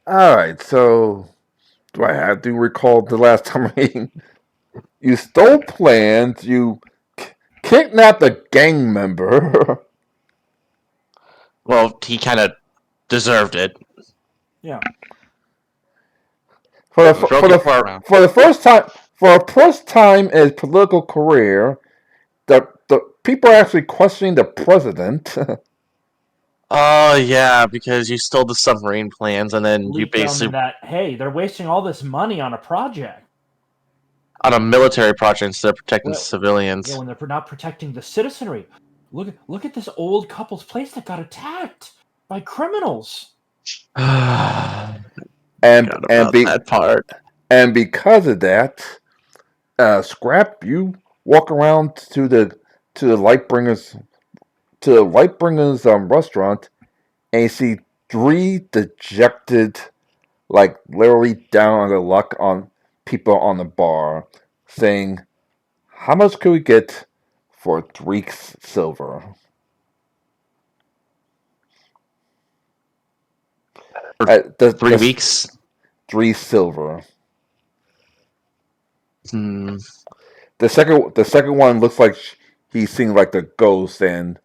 Alright, so do I have to recall the last time you stole plans, you kidnapped a gang member. Well, he kind of deserved it. Yeah. for the We broke it around. for the first time in his political career, the people are actually questioning the president. Oh yeah, because you stole the submarine plans, and then you Leak them basically that, hey, they're wasting all this money on a project. on a military project instead of protecting Well, civilians. Yeah, when they're not protecting the citizenry. Look at this old couple's place that got attacked by criminals. Forgot and and about be that part. and because of that, Scrap, you walk around to the Lightbringers restaurant, and you see three dejected, like literally down on the luck on people on the bar, saying, "How much could we get for 3 silver?" For The 3 weeks. 3 silver. Hmm. The second one looks like he's seeing like the ghost, and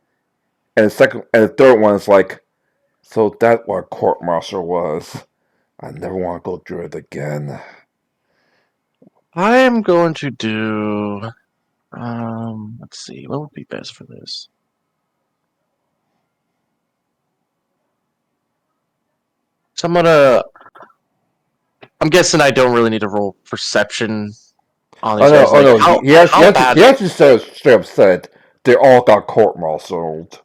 the third one is like, so that's what a court martial was. I never want to go through it again. I am going to do. Let's see. What would be best for this? So I'm gonna. I'm guessing I don't really need to roll perception on these guys. Oh Like no, how bad? he actually straight up said they all got court martialed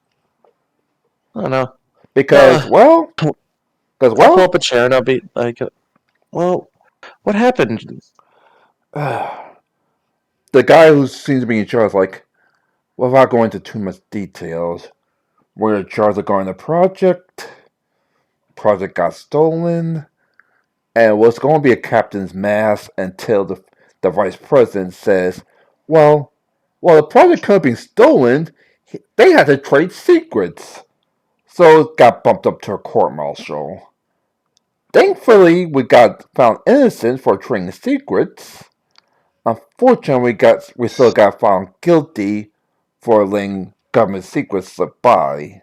I don't know. because Uh, well, because I'll pull well, up a chair and I'll be like, well, what happened? the guy who seems to be in charge, like, without going into too much details, we're in charge of going the project. Project got stolen, and it was going to be a captain's mast until the vice president says, well, the project could be stolen. They had to trade secrets, so it got bumped up to a court martial. Thankfully, we got found innocent for trading secrets. Unfortunately, we still got found guilty for letting government secrets slip by.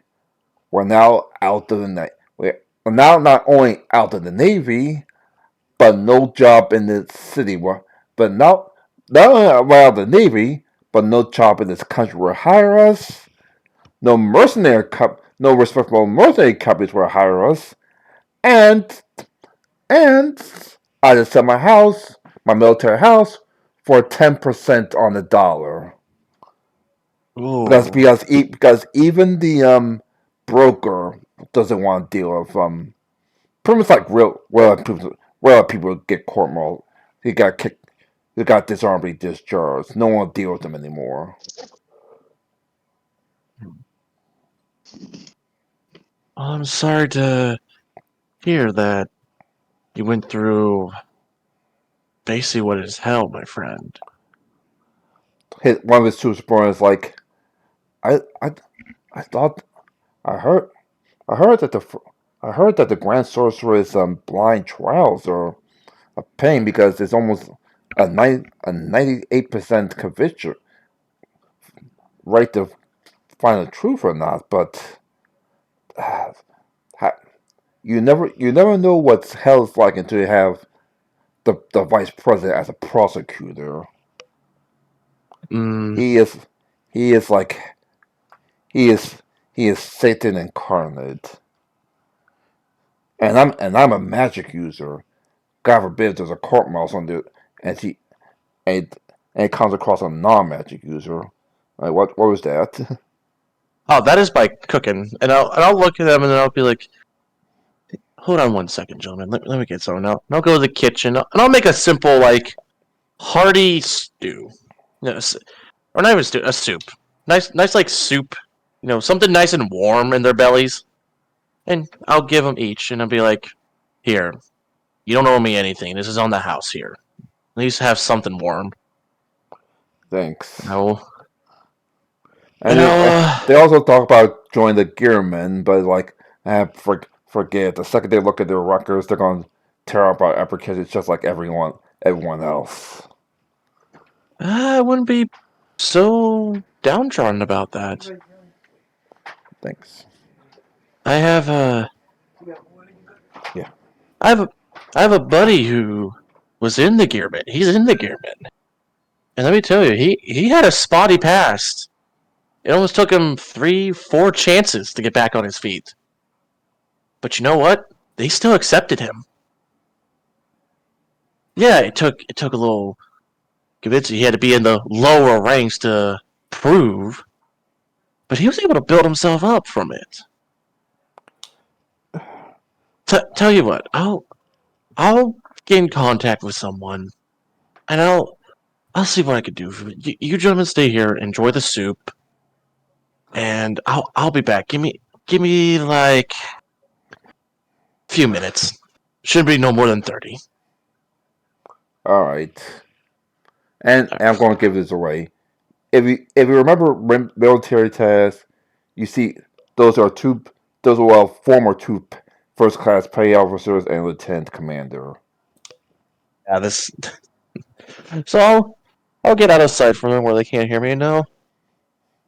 We're now out of the we're now not only out of the Navy, but no job in the city. But not only are we out of the Navy, but no job in this country will hire us. No respectable mercenary companies will hire us, and and I just sell my military house, for 10% on the dollar. Ooh. Because even the broker doesn't want to deal with pretty much like real people get court martial. He got kicked. He got dishonorably discharged. No one will deal with them anymore. I'm sorry to hear that you went through basically what is hell, my friend. One of his two supporters like, I I I thought I heard I heard that the Grand Sorcerer's blind trials are a pain because it's almost a 98% conviction right to find the truth or not. But uh, you never know what hell's like until you have the vice president as a prosecutor. Mm, He is he is like he is he is Satan incarnate. And I'm a magic user. God forbid there's a court mouse on the and he and and it comes across a non-magic user. Like what was that? oh, that is by cooking, and I'll look at them and then I'll be like, hold on 1 second, gentlemen. Let me get some. And I'll go to the kitchen and I'll make a simple like hearty stew. Yes, or not even stew, a soup. Nice like soup. Something nice and warm in their bellies. And I'll give them each, and I'll be like, here, you don't owe me anything. This is on the house here. At least have something warm. Thanks. And I will. And And I'll. they also talk about joining the Gearmen, but like, forget it. The second they look at their records, they're going to tear up our applications just like everyone else. I wouldn't be so downtrodden about that. Thanks. I have a Yeah. I have a I have a buddy who was in the Gearman. He's in the Gearman. And let me tell you, he had a spotty past. It almost took him 3, 4 chances to get back on his feet. But you know what? They still accepted him. Yeah, it took a little convincing. He had to be in the lower ranks to prove, but he was able to build himself up from it. Tell you what, I'll get in contact with someone, and I'll see what I can do. You gentlemen stay here, enjoy the soup, and I'll be back. Give me like a few minutes. Shouldn't be no more than 30. All right. And I'm going to give this away. If you remember military tasks, you see those are former two first class petty officers and lieutenant commander. Yeah, this. So I'll get out of sight from them where they can't hear me. Now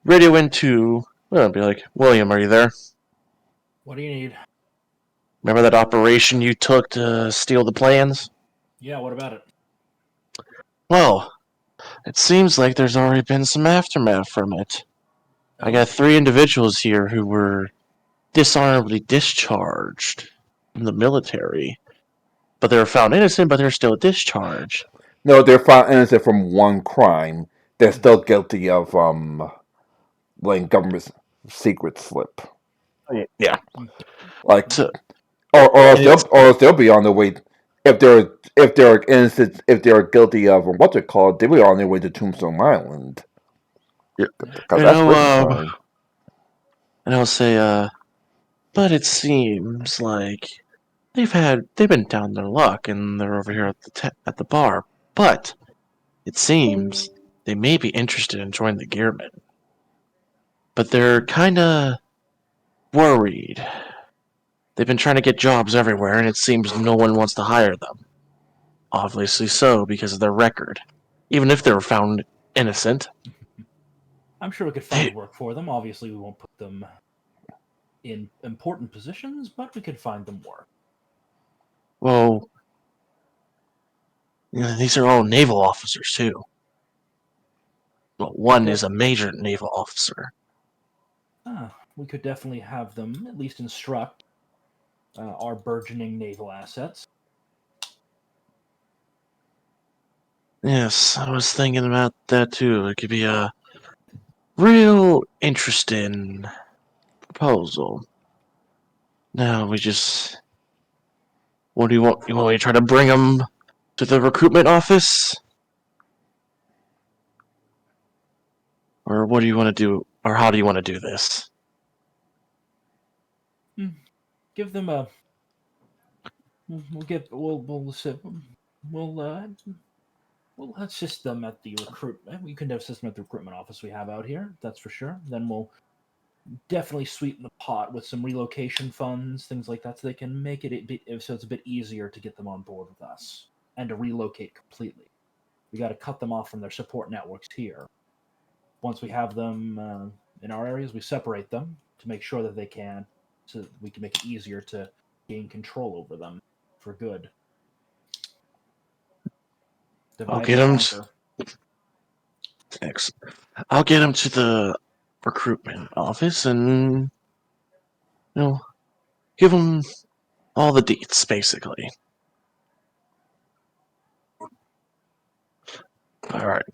radio into. I'll be like, William, are you there? What do you need? Remember that operation you took to steal the plans? Yeah, what about it? Well, it seems like there's already been some aftermath from it. I got 3 individuals here who were dishonorably discharged from the military. But they were found innocent, but they're still discharged. No, they're found innocent from one crime. They're still guilty of letting government secrets slip. Yeah. Like, So, or else they'll be on their way. If they're innocent, if they're guilty of what they call it, they'll be on their way to Tombstone Island. Yeah. Because that's prison time. And I'll say, but it seems like they've been down their luck and they're over here at the bar. But it seems they may be interested in joining the Gearmen. But they're kind of worried. They've been trying to get jobs everywhere, and it seems no one wants to hire them. Obviously so, because of their record. Even if they were found innocent. I'm sure we could find work for them. Obviously, we won't put them in important positions, but we could find them work. Well, these are all naval officers, too. Well, one is a major naval officer. We could definitely have them at least instruct our burgeoning naval assets. Yes, I was thinking about that too. It could be a real interesting proposal. Now we just... What do you want? You want me to try to bring them to the recruitment office? Or what do you want to do? Or how do you want to do this? Give them a... We'll assist them at the recruitment. We can assist them at the recruitment office we have out here. That's for sure. Then we'll definitely sweeten the pot with some relocation funds, things like that, so they can make so it's a bit easier to get them on board with us and to relocate completely. We got to cut them off from their support networks here. Once we have them in our areas, we separate them to make sure that they can, so that we can make it easier to gain control over them for good. I'll get them. I'll get them to the recruitment office and give them all the deets, basically. All right,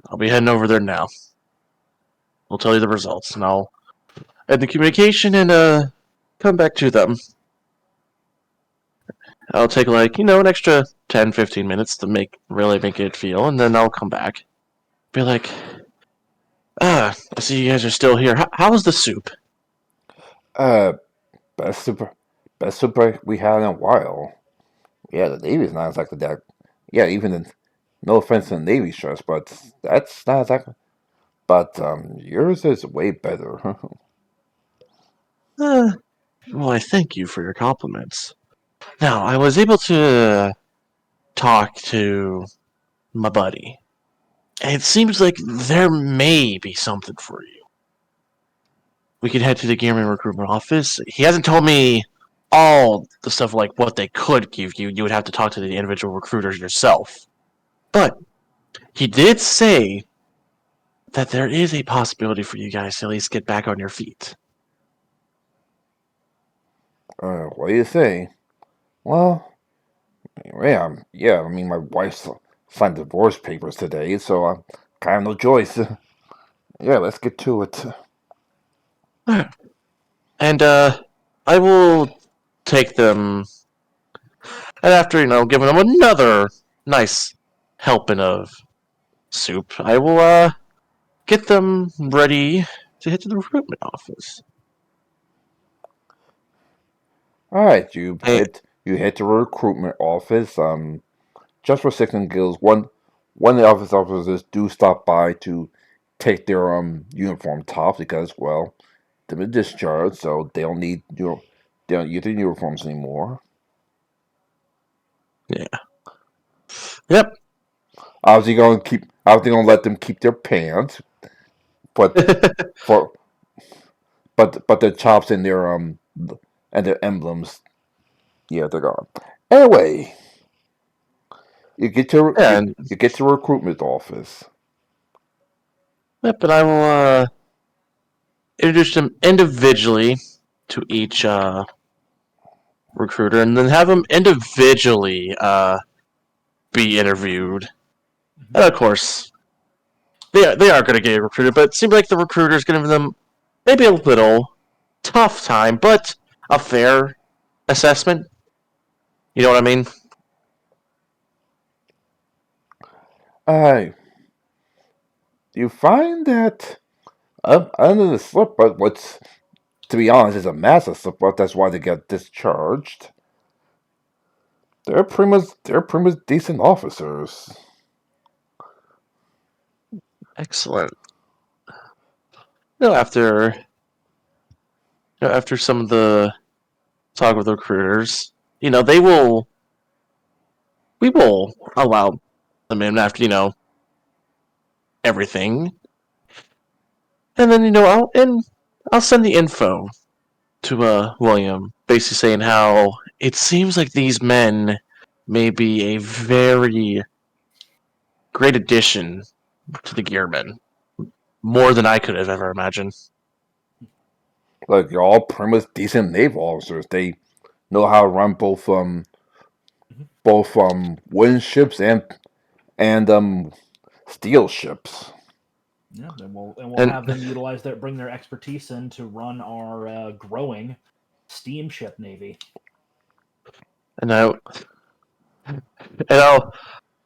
I'll be heading over there now. We'll tell you the results, and I'll end the communication and come back to them. I'll take an extra 10, 15 minutes to really make it feel, and then I'll come back. Be like, I see you guys are still here. How was the soup? Best super we had in a while. Yeah, the Navy's not exactly that. Yeah, no offense to the Navy stress, but that's not exactly. But yours is way better. Well, I thank you for your compliments. Now, I was able to talk to my buddy. And it seems like there may be something for you. We could head to the Gearman recruitment office. He hasn't told me all the stuff like what they could give you. You would have to talk to the individual recruiters yourself. But he did say that there is a possibility for you guys to at least get back on your feet. What do you say? Well, yeah. I mean, my wife signed divorce papers today, so I kind of no choice. Yeah, let's get to it. And I will take them, and after giving them another nice helping of soup, I will get them ready to head to the recruitment office. All right, Hey, you head to the recruitment office. Just for Six and Guilds, one of the officers do stop by to take their uniform off because they've been discharged, so they don't use their uniforms anymore. yeah. Yep. Obviously gonna let them keep their pants, but for but their chops and their emblems, yeah, they're gone. Anyway, Yeah, and you get to the recruitment office. yep, and I will introduce them individually to each recruiter, and then have them individually be interviewed. And of course, they are going to get recruited, but it seems like the recruiter is going to give them maybe a little tough time, but a fair assessment. You know what I mean? Uh, you find that under the slip, but what's to be honest is a massive slip up. That's why they get discharged. They're pretty much decent officers. Excellent. After after some of the talk with the recruiters, they will we will allow them in after everything, and then I'll send the info to William, basically saying how it seems like these men may be a very great addition to the Gearmen, more than I could have ever imagined. Like they're all pretty much decent naval officers. They know how to run both wooden ships and steel ships. Yeah, and we'll And have them utilize bring their expertise in to run our growing steamship navy. and I and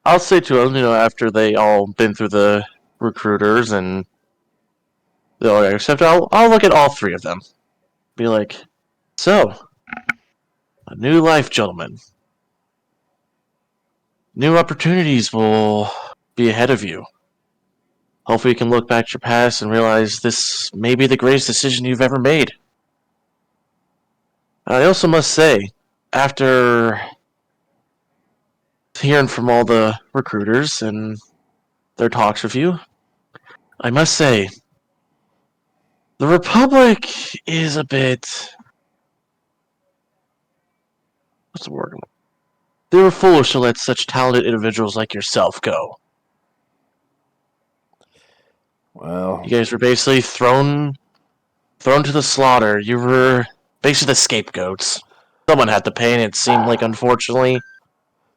I'll say to them, after they all been through the recruiters and the all accept, I'll look at all three of them, be like, so a new life, gentlemen. New opportunities will be ahead of you. Hopefully you can look back at your past and realize this may be the greatest decision you've ever made. I also must say, after hearing from all the recruiters and their talks with you, I must say, the Republic is a bit... What's the word? They were foolish to let such talented individuals like yourself go. Well, You guys were basically thrown to the slaughter. You were basically the scapegoats. Someone had to pay, and it seemed like, unfortunately,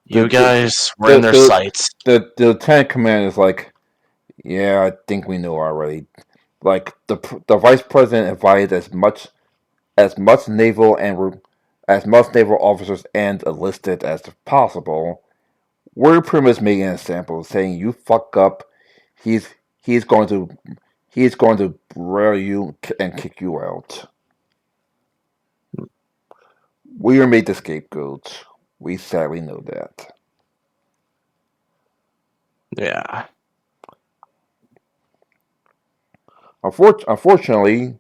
the you guys were in the their the sights. the lieutenant commander is like, yeah, I think we know already. Like the vice president invited as much naval and as much naval officers and enlisted as possible. We're pretty much making an example, saying you fuck up, he's he's going to he's going to braille you and kick you out. We are made the scapegoats. We sadly know that. Yeah. Unfortunately,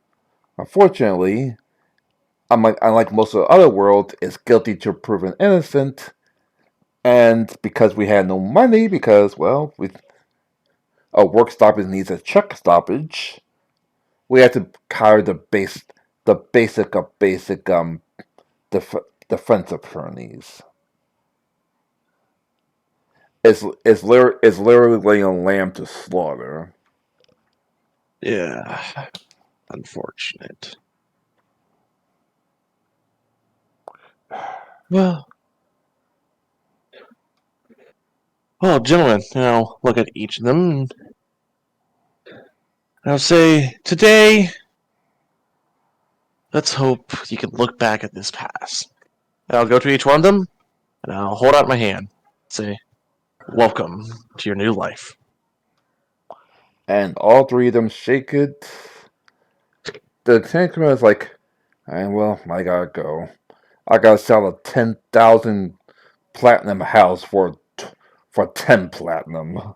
unlike most of the other world, is guilty till proven innocent. And because we had no money, because well, a work stoppage needs a check stoppage, we had to hire the basic of basic def, defense attorneys. It's literally laying a lamb to slaughter. Yeah. Unfortunate. Well, gentlemen, now look at each of them. And I'll say, today, let's hope you can look back at this past. And I'll go to each one of them, and I'll hold out my hand. Say, welcome to your new life. And all three of them shake it. The Lieutenant Commander is like, well, I gotta go. I gotta sell a 10,000 platinum house for 10 platinum.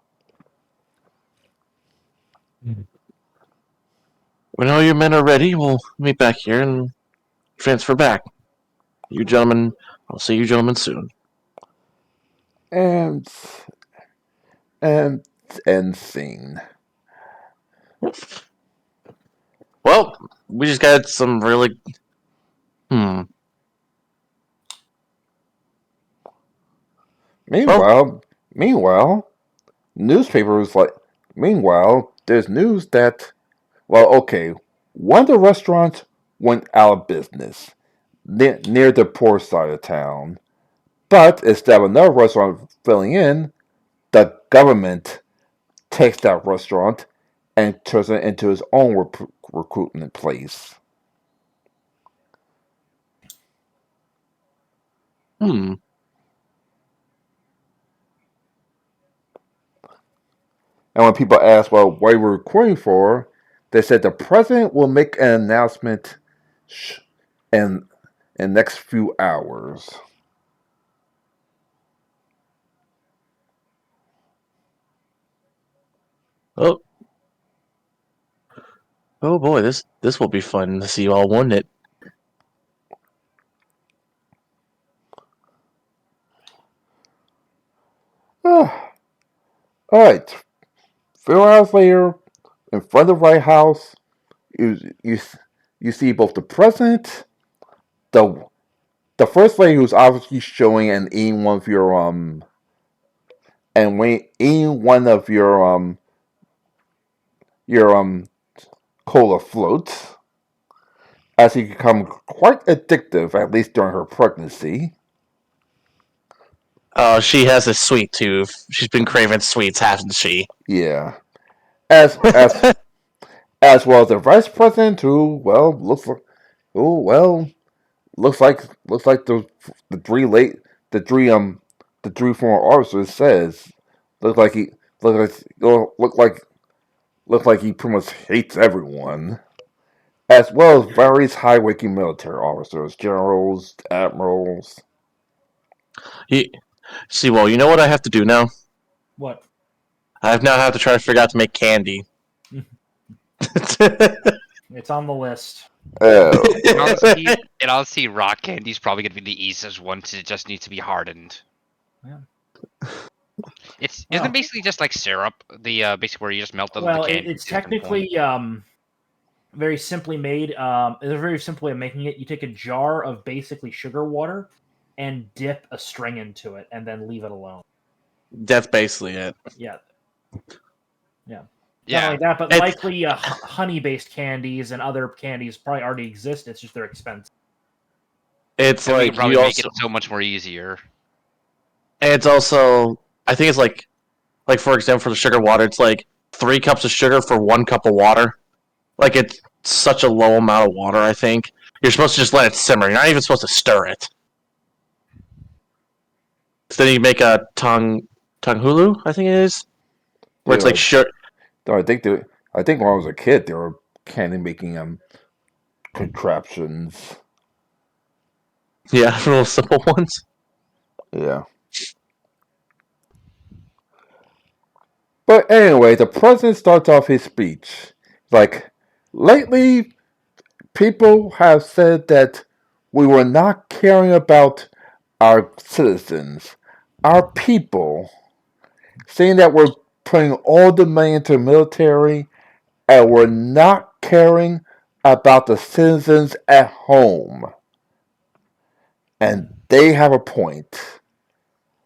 When all your men are ready, we'll meet back here and transfer back. You gentlemen, I'll see you gentlemen soon. And end scene. Well, we just got some really... Meanwhile, newspapers like. Meanwhile, there's news that, well, okay, one of the restaurants went out of business near the poor side of town, but instead of another restaurant filling in, the government takes that restaurant and turns it into its own recruitment place. Hmm. And when people ask, well, what we're recruiting for, they said the president will make an announcement in the next few hours. Oh. Oh boy, this will be fun to see you all, won't it? Alright. A few hours later, in front of the White House, you see both the president, the first lady who's obviously showing and eating one of your your cola floats, as he become quite addictive, at least during her pregnancy. Oh, she has a sweet tooth. She's been craving sweets, hasn't she? Yeah. As as well as the vice president, who looks like the the three former officers says look like he look like he pretty much hates everyone, as well as various high-ranking military officers, generals, admirals. See, well, you know what I have to do now? What? I now have to try to figure out to make candy. It's on the list. In honesty, rock candy's probably going to be the easiest one to just need to be hardened. Yeah. Isn't it basically just like syrup? The basically where you just melt the candy. It's technically very simply made. There's a very simple way of making it. You take a jar of basically sugar water and dip a string into it, and then leave it alone. That's basically it. Yeah. Yeah. Not like that, but likely honey-based candies and other candies probably already exist. It's just they're expensive. It's and like we can probably you make also. it so much more easier. It's also, I think it's like for example, for the sugar water, it's like 3 cups of sugar for 1 cup of water. Like it's such a low amount of water. I think you're supposed to just let it simmer. You're not even supposed to stir it. So then you make a tonghulu, I think it is, where it's like sugar. I think when I was a kid, they were candy making contraptions. Yeah, little simple ones. Yeah. But anyway, the president starts off his speech like, lately, people have said that we were not caring about our citizens, our people, saying that we're putting all the money into the military and we're not caring about the citizens at home. And they have a point.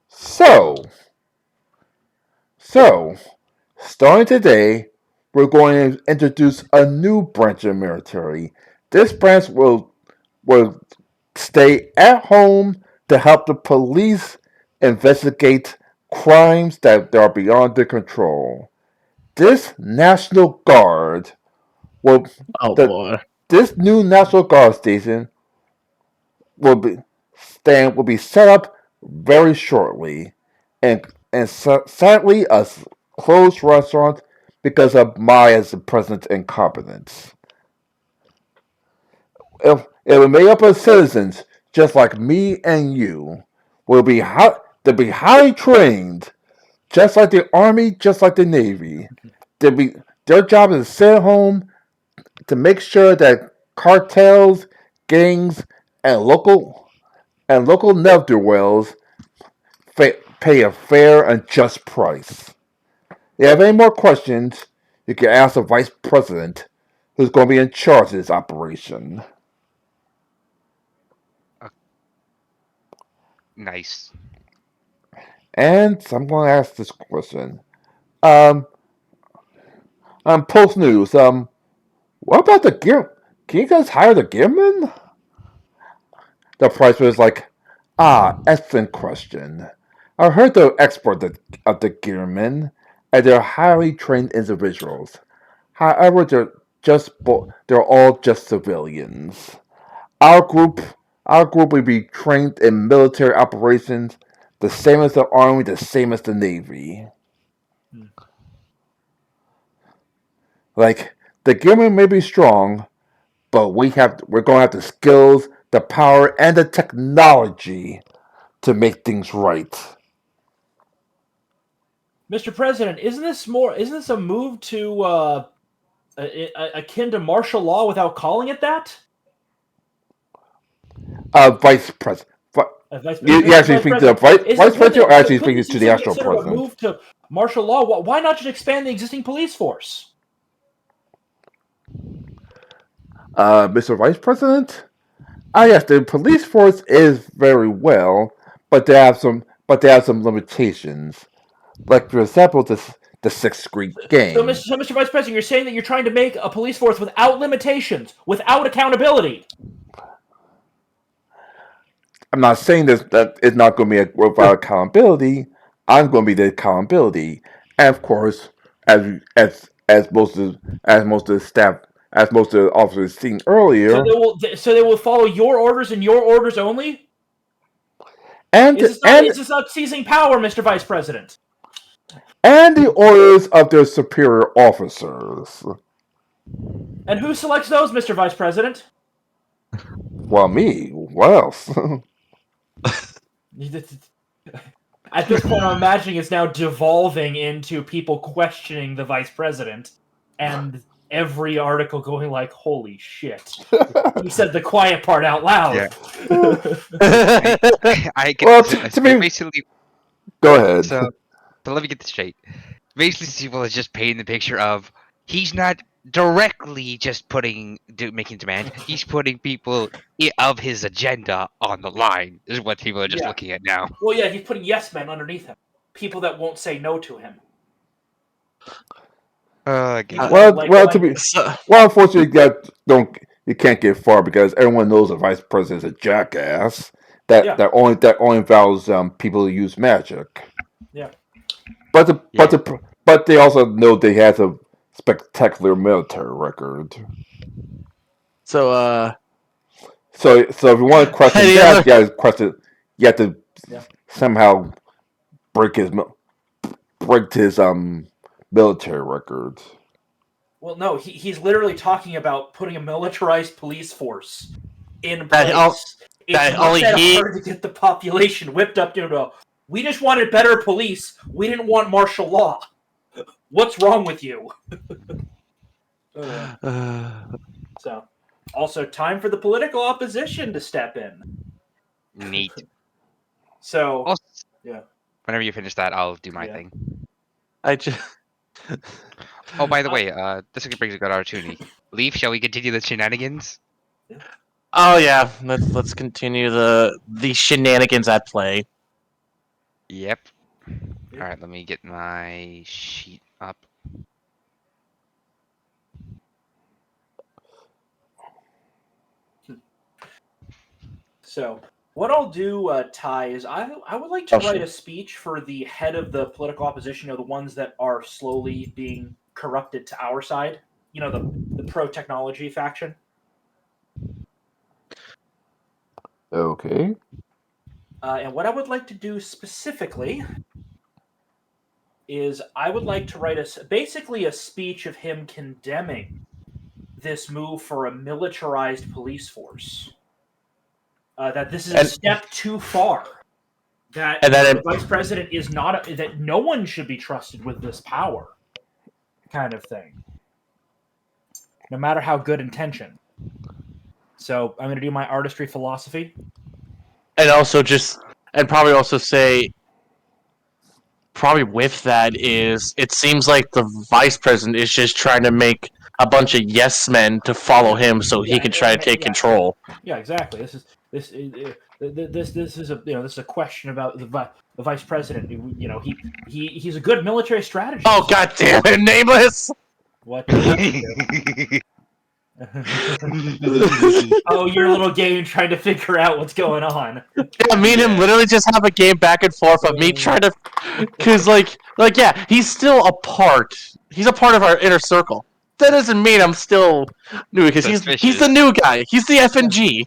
So, starting today, we're going to introduce a new branch of the military. This branch will stay at home to help the police investigate crimes that are beyond their control. This National Guard will Oh the boy. this new National Guard station will be set up very shortly, and sadly a closed restaurant because of my as the president's incompetence. It will be made up of citizens just like me and you. They'll be highly trained, just like the army, just like the navy. Their job is to sit at home to make sure that cartels, gangs, and local ne'er-do-wells pay a fair and just price. If you have any more questions, you can ask the vice president, who's going to be in charge of this operation. Nice. And so I'm going to ask this question. Um, Post News. What about the gear? Can you guys hire the gearmen? The price was like, excellent question. I heard the expert of the gearmen, and they're highly trained individuals. However, they're all just civilians. Our group, our group will be trained in military operations, the same as the army, the same as the navy. Like the gearmen may be strong, but we're going to have the skills, the power, and the technology to make things right. Mr. President, isn't this a move to akin to martial law without calling it that? Vice President. Vice You actually speak to the vice president, or actually speaking to the actual considered a president? move to martial law? Why not just expand the existing police force? Mr. Vice President? Yes, the police force is very well, but they have some limitations. Like for example, the Sixth Street Gang. So, Mr. Vice President, you're saying that you're trying to make a police force without limitations, without accountability. I'm not saying that it's not going to be without accountability. I'm going to be the accountability, and of course, as most of the staff, as most of the officers seen earlier. So they will follow your orders and your orders only. Is this not seizing power, Mr. Vice President? And the orders of their superior officers. And who selects those, Mr. Vice President? Well, me. What else? At this point, I'm imagining it's now devolving into people questioning the Vice President, and every article going like, "Holy shit!" He said the quiet part out loud. Yeah. I get Well, to me- basically. Go ahead. So let me get this straight. Basically, Steve is just painting the picture of he's not directly just making demand. He's putting people of his agenda on the line. Is what people are just looking at now. Well, yeah, he's putting yes men underneath him. People that won't say no to him. Unfortunately, you can't get far because everyone knows the vice president is a jackass. That only values people who use magic. Yeah. But they also know they have a spectacular military record. So if you want to question that, you have to somehow break his military record. Well, no, he's literally talking about putting a militarized police force in place. It's not that hard to get the population whipped up to we just wanted better police. We didn't want martial law. What's wrong with you? So, Also, time for the political opposition to step in. Neat. So, Also, yeah. whenever you finish that, I'll do my Yeah. thing. I just. Oh, by the way, this brings a good opportunity. Leaf, shall we continue the shenanigans? Oh yeah, let's continue the shenanigans at play. Yep. Yep. All right, let me get my sheet up. So, what I'll do, Ty, is I would like to Oh, write sure. a speech for the head of the political opposition, the ones that are slowly being corrupted to our side. The pro-technology faction. Okay. And what I would like to do specifically is I would like to write basically a speech of him condemning this move for a militarized police force. That this is a And- step too far. That And then the vice president is not that no one should be trusted with this power, kind of thing. No matter how good intention. So I'm going to do my artistry philosophy. and also probably also say, probably with that is, it seems like the vice president is just trying to make a bunch of yes men to follow him so he can try to take control. Yeah, exactly. This is a question about the vice president. He's a good military strategist. Oh god damn it, Nameless! What? Oh, your little game trying to figure out what's going on. Yeah, me and him literally just have a game back and forth of me trying to, cause yeah, he's a part of our inner circle. That doesn't mean I'm still new, because he's the new guy. He's the FNG.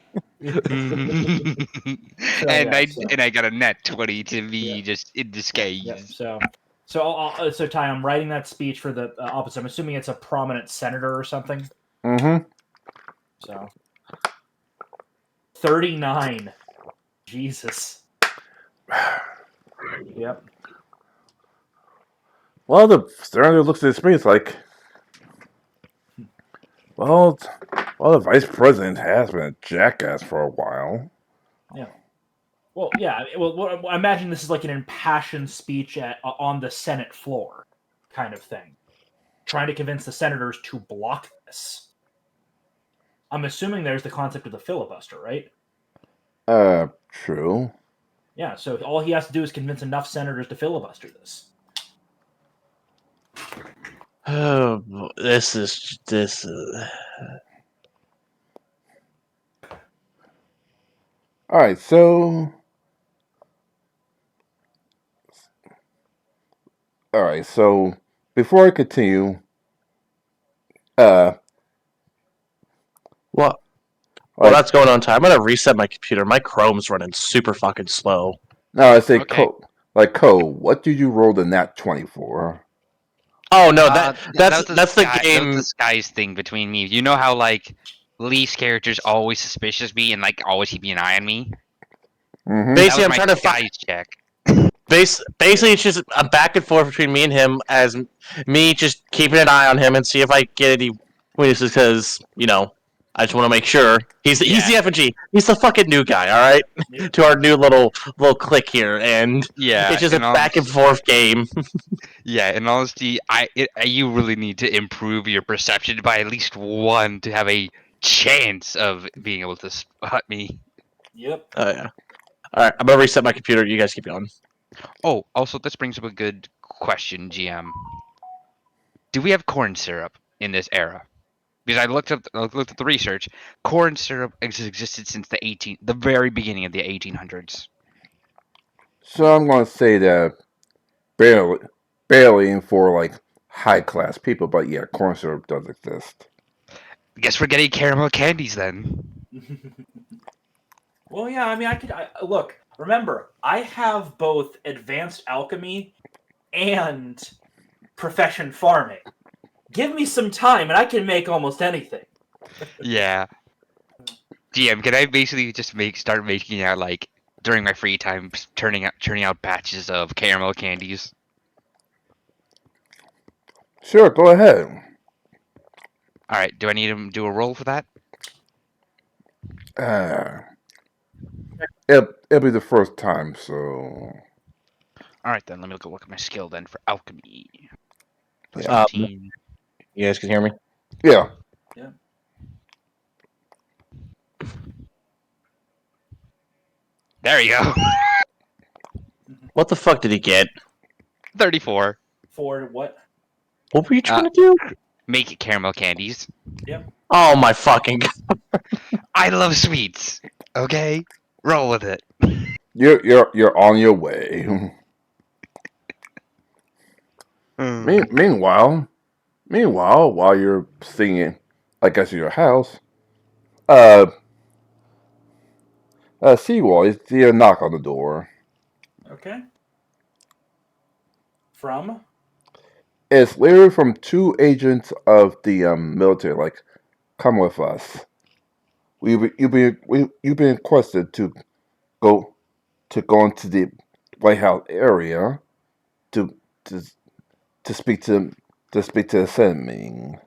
And I got a net 20 to be just in disguise. Yeah, so Ty, I'm writing that speech for the opposite. I'm assuming it's a prominent senator or something. Mm-hmm. So 39. Jesus. Yep. Well, the senator looks at me. It's like, well, the vice president has been a jackass for a while. Yeah. Well, yeah. Well, I imagine this is like an impassioned speech on the Senate floor, kind of thing, trying to convince the senators to block this. I'm assuming there's the concept of the filibuster, right? True. Yeah. So all he has to do is convince enough senators to filibuster this. Oh, this is All right, so. All right, so before I continue, Well, that's going on time. I'm gonna reset my computer. My Chrome's running super fucking slow. No, I say, Okay. Cole, what did you roll the nat 20 for? Oh no, That that's was the That game. was the skies thing between me. You know how like Lee's character's always suspicious of me and like always keeping an eye on me. Mm-hmm. Basically, I'm my trying to skies check. Basically, it's just a back and forth between me and him, as me just keeping an eye on him and see if I get any weaknesses, because I just want to make sure he's the FNG. He's the fucking new guy, all right, to our new little clique here, and it's just a back and forth game. Yeah, in honesty, you really need to improve your perception by at least one to have a chance of being able to spot me. Yep. Oh yeah. All right, I'm gonna reset my computer. You guys keep going. Oh, also, this brings up a good question, GM. Do we have corn syrup in this era? Because I looked at the research. Corn syrup has existed since the very beginning of the 1800s. So I'm going to say that barely for like high class people, but yeah, corn syrup does exist. Guess we're getting caramel candies then. Well, yeah. I mean, look. Remember, I have both advanced alchemy and profession farming. Give me some time, and I can make almost anything. Yeah. GM, can I basically just start making out like during my free time, churning out batches of caramel candies? Sure, go ahead. All right. Do I need to do a roll for that? Uh, it'll be the first time, so All right, then let me look at my skill then for alchemy. Plus yeah. 15. You guys can hear me? Yeah. There you go. What the fuck did he get? 34. For what? What were you trying to do? Make caramel candies. Oh my fucking god. I love sweets. Okay, roll with it. You're on your way. Meanwhile, while you're singing, I guess at your house, uh, Seawall, you see a knock on the door. Okay. From? It's literally from two agents of the military. Like, come with us. You've been requested go go into the White House area to to to speak to the Senate meeting.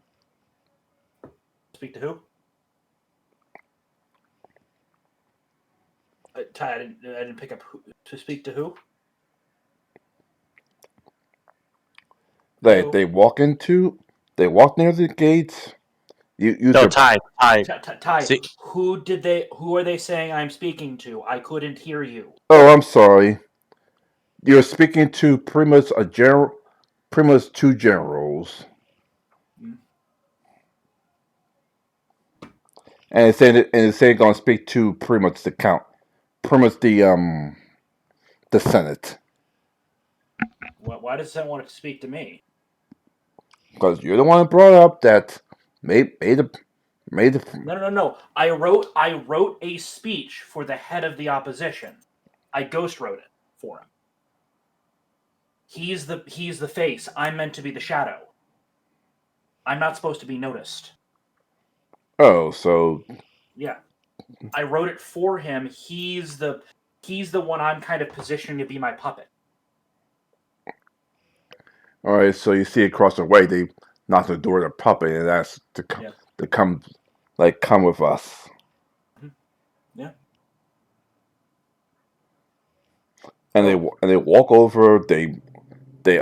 Speak to who? Ty, I didn't pick up who, to speak to who? Hello? They walk near the gates. You use No, your Ty. Ty, See, who are they saying I'm speaking to? I couldn't hear you. Oh, I'm sorry. You're speaking to pretty much two generals, and it's saying gonna speak to pretty much pretty much the Senate, Why does that want to speak to me? because you're the one who brought up that made the No. I wrote a speech for the head of the opposition. I ghost wrote it for him. He's the face. I'm meant to be the shadow. I'm not supposed to be noticed. Oh, so Yeah. I wrote it for him. He's the one I'm kind of positioning to be my puppet. all right. So you see across the way, they knock the door to the puppet and ask to come come with us. Yeah. And they walk over. They they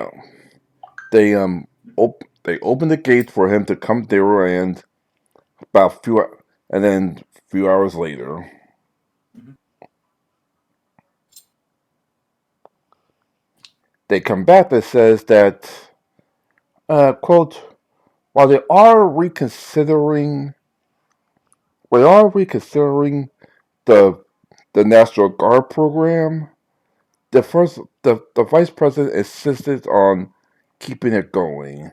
they open the gate for him to come there, and about a few hours later, they come back that says that quote, while we are reconsidering the National Guard program, the vice president insisted on keeping it going,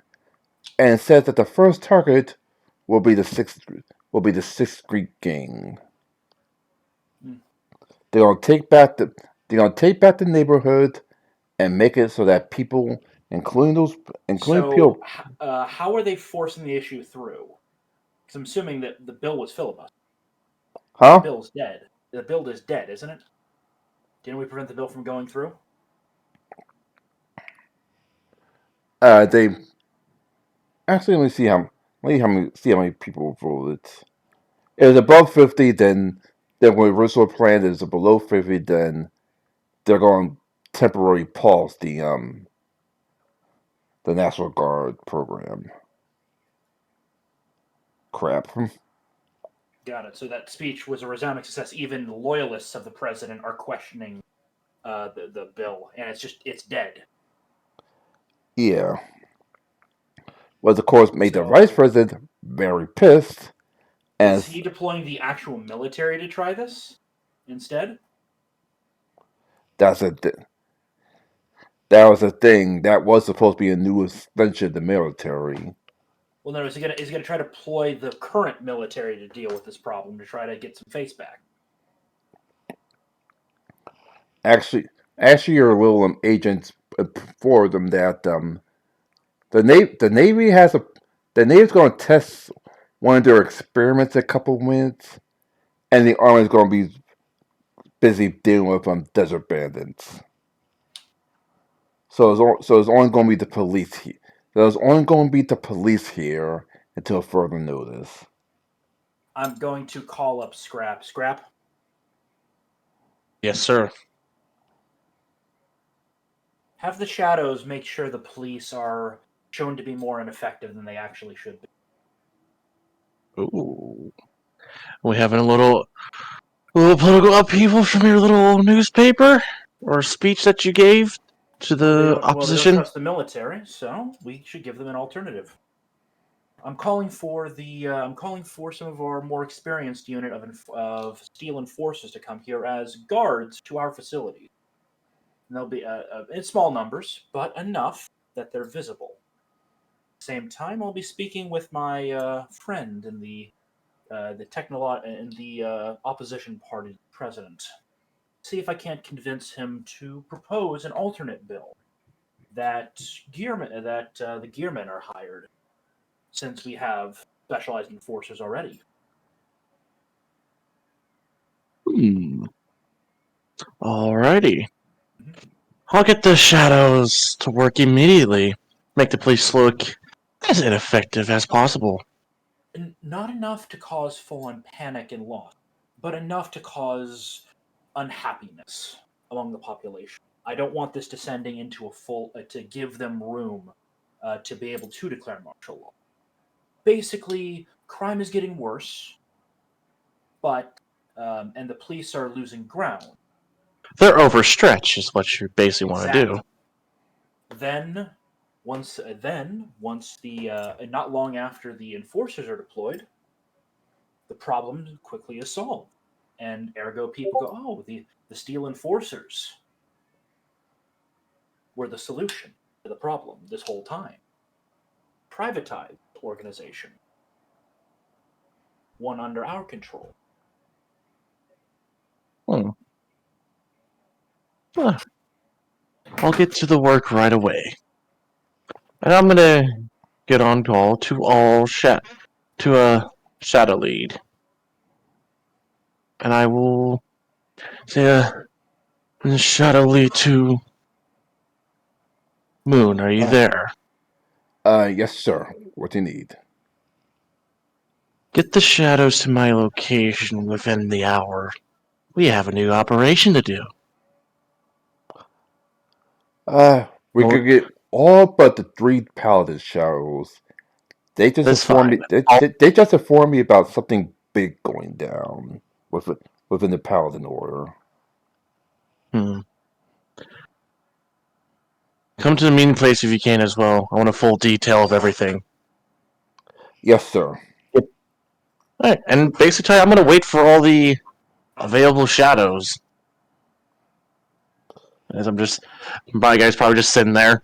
and said that the first target will be the Sixth Street Gang. They're gonna take back the neighborhood and make it so that people, including So, people, how are they forcing the issue through? Because I'm assuming that the bill was filibustered. huh? The bill's dead. The bill is dead, isn't it? Didn't we prevent the bill from going through? They actually see how many people voted. If it's above 50, then when the original plan is below 50, then they're going to temporarily pause the National Guard program. Crap. Got it. So that speech was a resounding success. Even loyalists of the president are questioning the bill, and it's dead. Yeah. Was of course made the So vice president very pissed, is and he deploying the actual military to try this instead? that's a that was a thing that was supposed to be a new extension of the military. Well, no. Is he gonna try to deploy the current military to deal with this problem to try to get some face back? Actually, your little agents informed them that the Navy's going to test one of their experiments in a couple of minutes, and the Army's going to be busy dealing with desert bandits. So it's only going to be the police here. There's only going to be the police here until further notice. I'm going to call up Scrap. Scrap, Yes, sir. have the Shadows make sure the police are shown to be more ineffective than they actually should be. Ooh. We having a little political upheaval from your little newspaper or speech that you gave to the They don't opposition? trust the military, so we should give them an alternative. I'm calling for some of our more experienced unit of steel enforcers to come here as guards to our facility. And they'll be in small numbers, but enough that they're visible. Same time, I'll be speaking with my friend in the opposition party president. See if I can't convince him to propose an alternate bill that the gearmen are hired, since we have specialized enforcers already. Alrighty. Mhm. I'll get the Shadows to work immediately. Make the police look as ineffective as possible. And not enough to cause full-on panic and loss, but enough to cause unhappiness among the population. I don't want this descending into to give them room to be able to declare martial law. Basically, crime is getting worse, but and the police are losing ground. They're overstretched, is what you basically want to do. Then, once not long after the enforcers are deployed, the problem quickly is solved, and ergo people go, "Oh, the steel enforcers were the solution to the problem this whole time." Privatized organization, one under our control. Huh. I'll get to the work right away. And I'm gonna get on call to a shadow lead. And I will say shadow lead to Moon, are you there? Yes, sir. What do you need? Get the shadows to my location within the hour. We have a new operation to do. We Well, could get all but the 3 paladin shadows. They just that's informed fine. me. They just informed me about something big going down within the paladin order. Hmm. Come to the meeting place if you can as well. I want a full detail of everything. Yes, sir. Alright, and basically I'm gonna wait for all the available shadows. As I'm just my guy's probably just sitting there.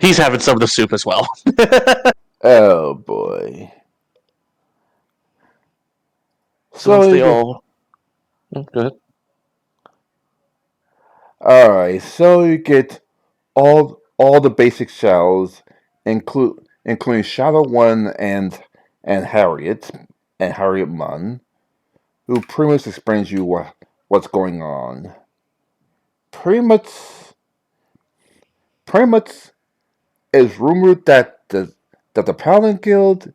He's having some of the soup as well. Oh boy. So once they So all go ahead. all right. So you get all the basic shadows, including Shadow One and Harriet Munn, who pretty much explains you what's going on. Pretty much, pretty much, it's rumored that the Paladin Guild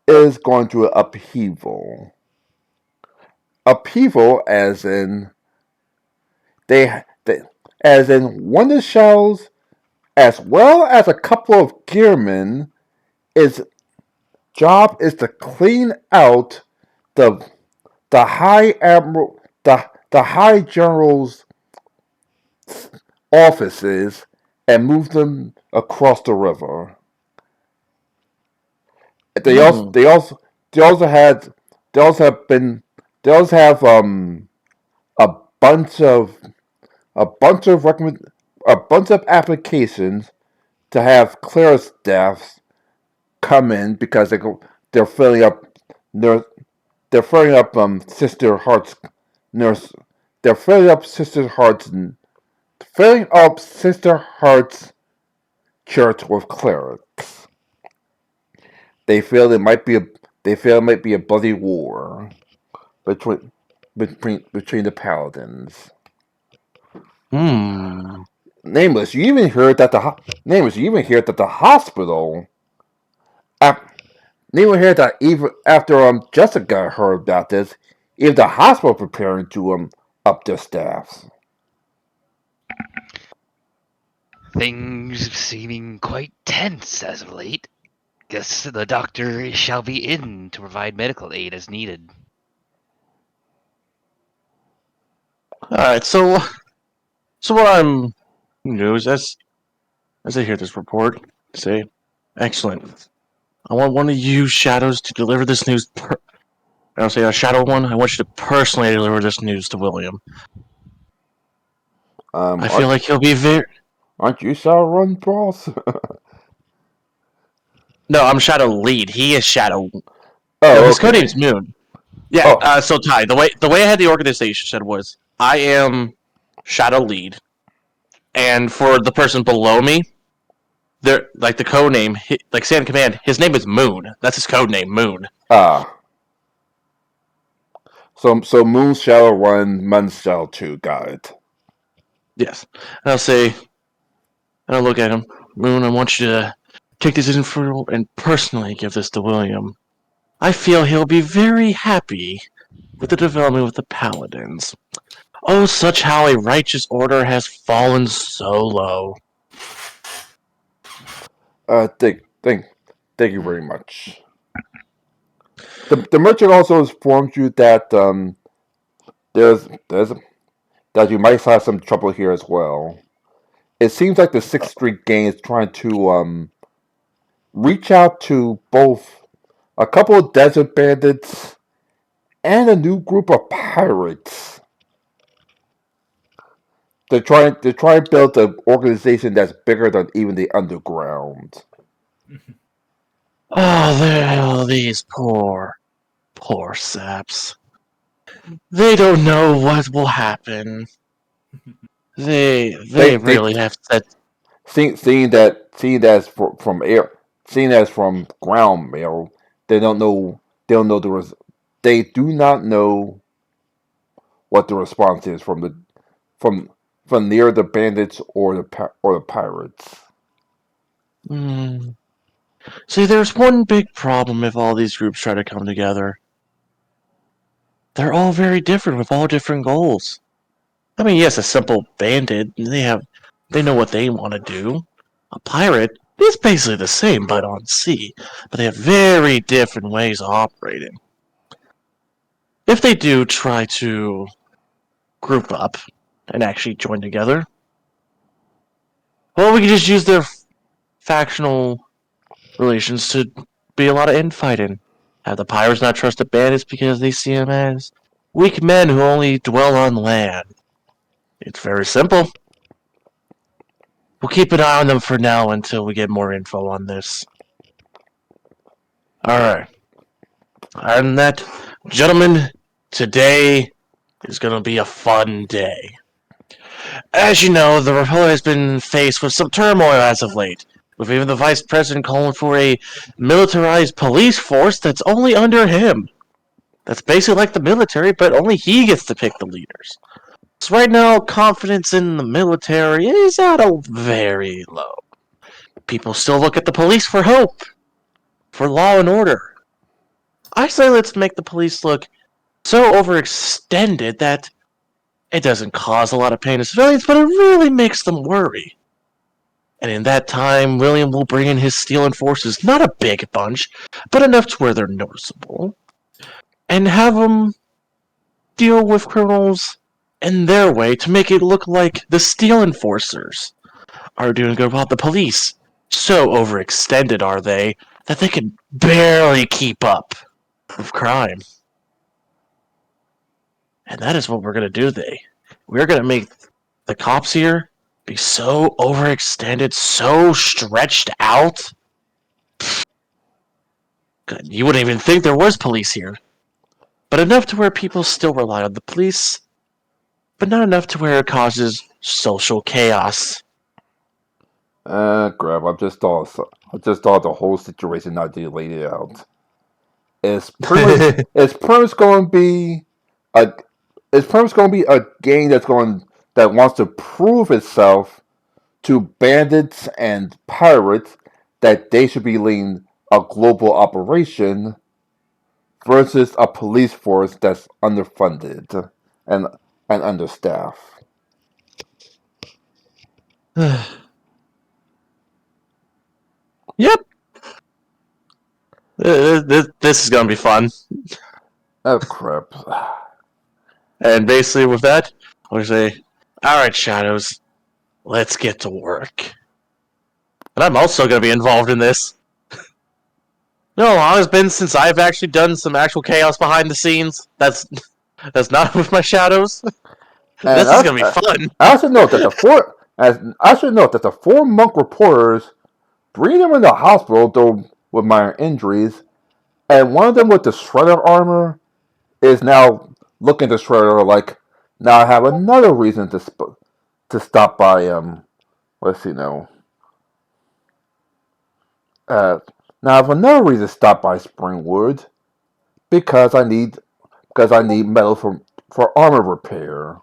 is going through an upheaval. Upheaval, they as in one of the shadows, as well as a couple of gearmen, is job is to clean out the the high admiral the high general's offices and move them across the river. They also Hmm. they also they also had they also have been they also have a bunch of a bunch of recommend a bunch of applications to have clear staffs come in because they're filling up nurse they're filling up Sister Heart's nurse they're filling up Sister Heart's church with clerics. They feel it might be a bloody war between between the paladins. Hmm. Nameless, you even hear that the hospital Neither here that even after Jessica heard about this, even the hospital preparing to up their staffs. Things seeming quite tense as of late. Guess the doctor shall be in to provide medical aid as needed. All right, so what I'm news as I hear this report, say, excellent. I want one of you shadows to deliver this news. I'll say a shadow one. I want you to personally deliver this news to William. I feel like he'll be very. Aren't you Shadowrun, boss? No, I'm Shadow Lead. He is Shadow. No, Oh, his okay. codename's Moon. Yeah. Oh. So Ty, the way I had the organization said was, I am Shadow Lead, and for the person below me, they're like the codename, like Sand Command. His name is Moon. That's his codename, Moon. So Moon Shadowrun, Mun Shadow 2, got it. Yes. And I'll say, and I'll look at him, Moon. I want you to take this info and personally give this to William. I feel he'll be very happy with the development of the Paladins. Oh, such how a righteous order has fallen so low. Thank you very much. The merchant also informs you that there's that you might have some trouble here as well. It seems like the Sixth Street Gang is trying to reach out to both a couple of desert bandits and a new group of pirates. They're trying to build an organization that's bigger than even the underground. Oh, these poor saps. They don't know what will happen. They really have said. Seeing as from ground mail, they don't know they do not know what the response is from near the bandits or the pirates. See, there's one big problem if all these groups try to come together. They're all very different with all different goals. I mean, yes, a simple bandit, they know what they want to do. A pirate is basically the same, but on sea. But they have very different ways of operating. If they do try to group up and actually join together, well, we can just use their factional relations to be a lot of infighting. Have the pirates not trust the bandits because they see them as weak men who only dwell on land. It's very simple. We'll keep an eye on them for now until we get more info on this. Alright. Other than that, gentlemen, today is going to be a fun day. As you know, the Republic has been faced with some turmoil as of late, with even the Vice President calling for a militarized police force that's only under him. That's basically like the military, but only he gets to pick the leaders. So right now, confidence in the military is at a very low. People still look at the police for hope, for law and order. I say let's make the police look so overextended that it doesn't cause a lot of pain to civilians, but it really makes them worry. And in that time, William will bring in his steel enforcers, not a big bunch, but enough to where they're noticeable, and have them deal with criminals in their way to make it look like the steel enforcers are doing good while the police, so overextended are they, that they can barely keep up with crime. And that is what we're going to do today. We're going to make the cops here be so overextended, so stretched out. You wouldn't even think there was police here. But enough to where people still rely on the police, but not enough to where it causes social chaos. Crap! I just thought the whole situation not laid it out. It's pretty much going to be a gang that wants to prove itself to bandits and pirates that they should be leading a global operation versus a police force that's underfunded and understaffed. Yep. This is gonna be fun. Oh crap. And basically, with that, I'll say, "All right, Shadows, let's get to work." And I'm also gonna be involved in this. You know how long it's been since I've actually done some actual chaos behind the scenes? That's not with my shadows. And This is gonna be fun. I should note that the four monk reporters, three of them in the hospital though with minor injuries, and one of them with the shredder armor is now looking at the shredder like, now I have another reason to stop by let's see now. Uh Now I have another reason to stop by Springwood because I need metal for armor repair.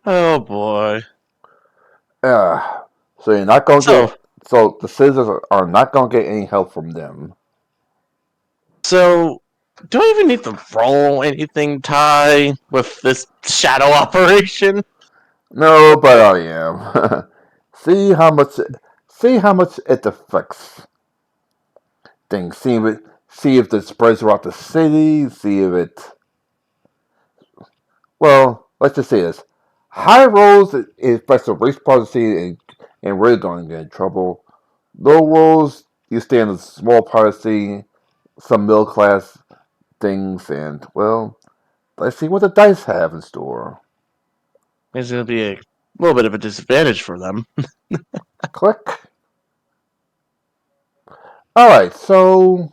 Oh boy. Uh, so you're not gonna So, get so the scissors are not gonna get any help from them. so do I even need to roll anything, Ty, with this shadow operation? No, but I am. see how much see how much it affects things. See if it spreads throughout the city. See if it. Well, let's just say this: high rolls it affects the race policy and really going to get in trouble. Low rolls you stay in a small policy, some middle class things, and well, let's see what the dice have in store. It's gonna be a little bit of a disadvantage for them. Click. All right, so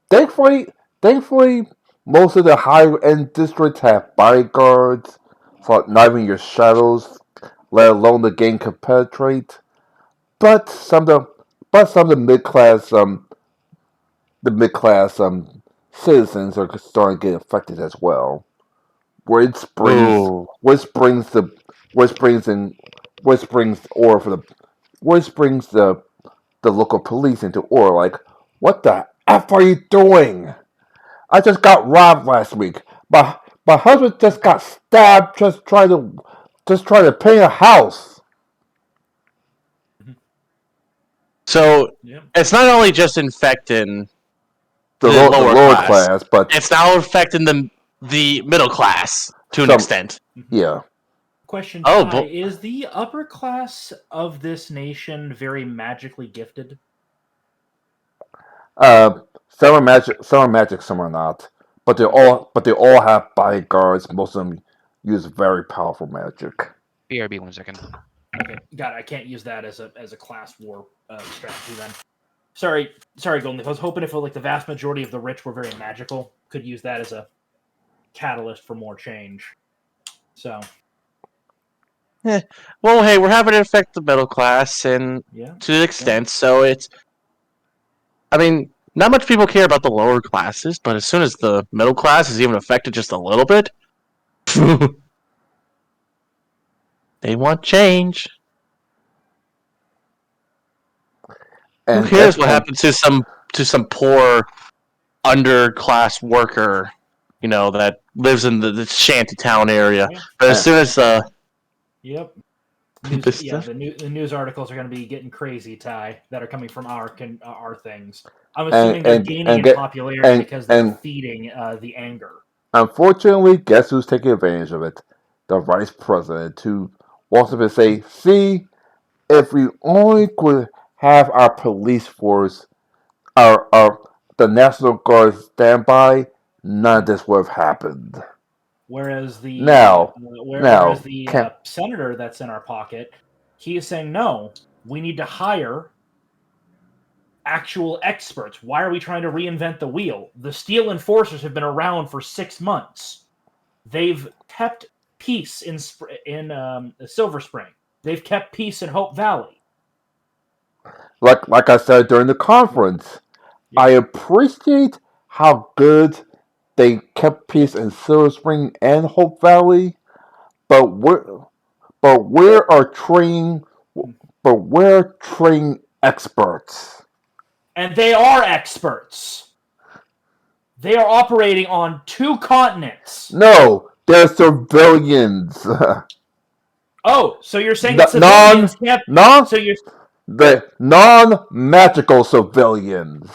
thankfully, thankfully, most of the high-end districts have bodyguards, so not even your shadows, let alone the gang can penetrate. But some of the mid class citizens are starting to get affected as well. Which brings Ooh. which brings the which brings in which brings or for the which brings the local police into or like, what the f are you doing? I just got robbed last week. My husband just got stabbed just trying to paint a house. So Yeah. it's not only just infecting The, the the lower lower class, class, but it's now affecting the middle class to an some extent. yeah. Question, Oh, Ty, is the upper class of this nation very magically gifted? Some are magic, some are not. Okay. But they all have bodyguards. Most of them use very powerful magic. BRB 1 second. Okay, got it. I can't use that as a class war strategy then. Sorry, Golden Leaf. I was hoping if like the vast majority of the rich were very magical, could use that as a catalyst for more change. So well, hey, we're having it affect the middle class and yeah, to an extent. So it's, I mean, not much people care about the lower classes, but as soon as the middle class is even affected just a little bit, they want change. Who And cares what happened to some poor underclass worker, that lives in the shanty town area? yeah, But as soon as yep. this Yeah, the news articles are going to be getting crazy, Ty, that are coming from our things. I'm assuming they're gaining in popularity because they're and feeding the anger. unfortunately, guess who's taking advantage of it? The vice president, who walks up and say, "See, if we only could have our police force, our the National Guard standby, none of this would have happened." Whereas the Now, whereas the can senator that's in our pocket, he is saying no. We need to hire actual experts. Why are we trying to reinvent the wheel? The Steel Enforcers have been around for 6 months. They've kept peace in Silver Spring. They've kept peace in Hope Valley. like I said during the conference, Yeah. I appreciate how good they kept peace in Silver Spring and Hope Valley, but but we're trained experts. And they are experts. They are operating on 2 continents. No, they're civilians. Oh, so you're saying that civilians can't... So you're... The non-magical civilians.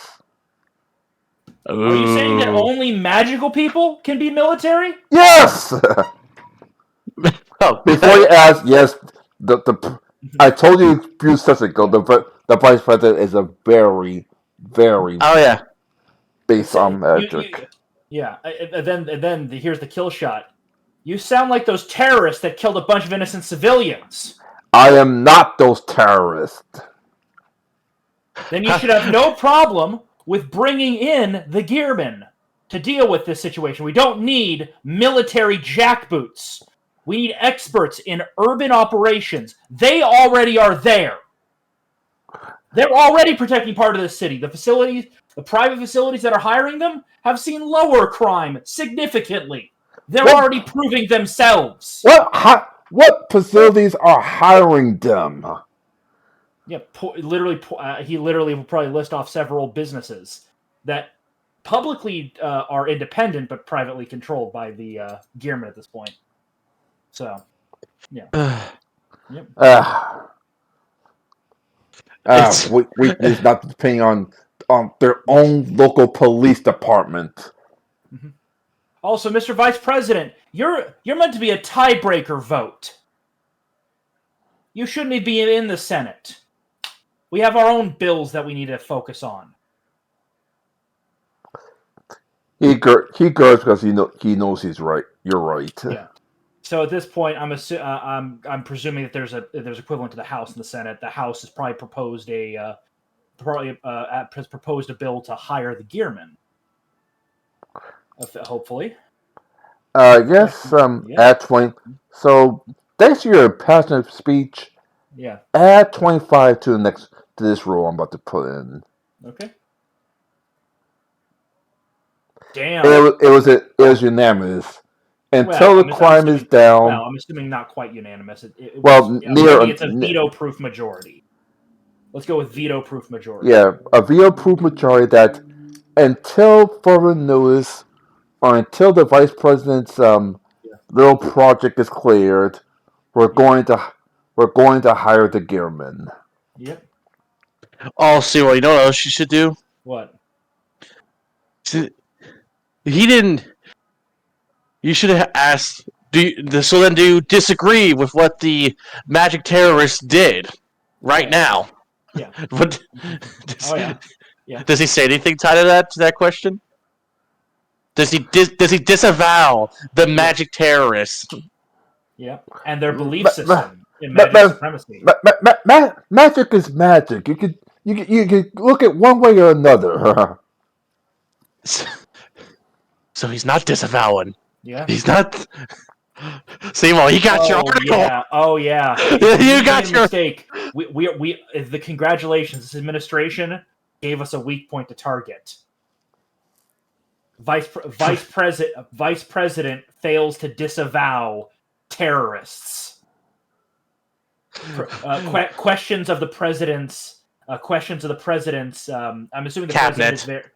Are you saying that only magical people can be military? Yes! Oh, Before you ask, yes, I told you a few seconds ago, the vice president is a very, very oh yeah. based on magic. Yeah, and then here's the kill shot. You sound like those terrorists that killed a bunch of innocent civilians. I am not those terrorists. Then you should have no problem with bringing in the Gearmen to deal with this situation. We don't need military jackboots. We need experts in urban operations. They already are there. They're already protecting part of the city. The facilities, the private facilities that are hiring them, have seen lower crime significantly. They're already proving themselves. What facilities are hiring them? Yeah, he literally will probably list off several businesses that publicly are independent but privately controlled by the Gearmen at this point. So, yeah. Yep. Weakness not depending on their own local police department. Mm-hmm. Also, Mr. Vice President, you're meant to be a tiebreaker vote. You shouldn't be in the Senate. We have our own bills that we need to focus on. He goes because he knows he's right. You're right. Yeah. So at this point, I'm presuming that there's equivalent to the House and the Senate. The House has probably proposed a bill to hire the Gearmen. Hopefully. Yes. Add 20. So thanks for your passionate speech. Yeah. Add 25 to this rule I'm about to put in. Okay. Damn. It was unanimous. Until the crime is down. Well, I'm assuming not quite unanimous. Maybe it's a veto-proof majority. Let's go with veto-proof majority. Yeah, a veto-proof majority that until further notice or until the vice president's little project is cleared, we're going to hire the Gearmen. Yep. Oh, see, well, you know what else you should do? What? He didn't. You should have asked. Do you disagree with what the magic terrorists did right now? Yeah. What? Yeah. Does he say anything tied to that question? Does he disavow the magic terrorists? Yeah, and their belief system in magic supremacy. Magic is magic. You can look at one way or another. So he's not disavowing. Yeah. He's not. Seymour, you got your article. Yeah. Oh yeah. You got your mistake. We the congratulations. This administration gave us a weak point to target. Vice President fails to disavow terrorists. Questions of the president's. I'm assuming the cabinet. president is there.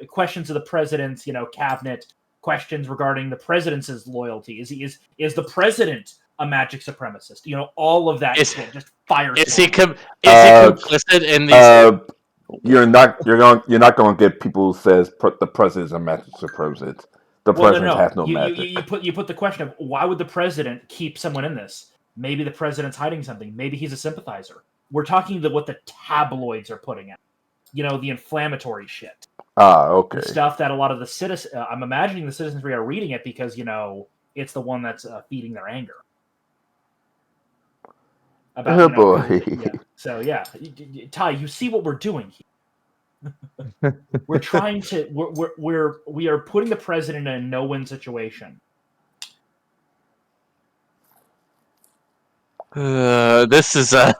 Questions of the president's, cabinet. Questions regarding the president's loyalty. Is the president a magic supremacist? All of that shit just fires. Is he complicit in these? You're not going to get people who says the president is a magic supremacist. The president has no magic. You put the question of why would the president keep someone in this? Maybe the president's hiding something. Maybe he's a sympathizer. We're talking what the tabloids are putting out. The inflammatory shit. Okay. The stuff that a lot of the citizens, I'm imagining the citizenry are reading it because, it's the one that's feeding their anger. About, boy. Yeah. So, yeah. Ty, you see what we're doing here. We're trying to, we are putting the president in a no-win situation. This is Yeah.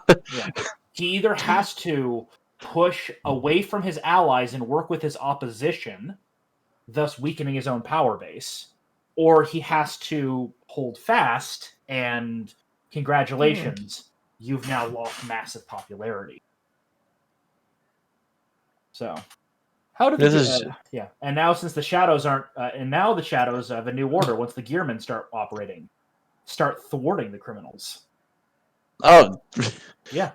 He either has to push away from his allies and work with his opposition, thus weakening his own power base, or he has to hold fast and congratulations, you've now lost massive popularity. So, how did This is yeah? And now since the shadows aren't, and now the shadows have a new order. Once the gearmen start operating, start thwarting the criminals. oh Yeah.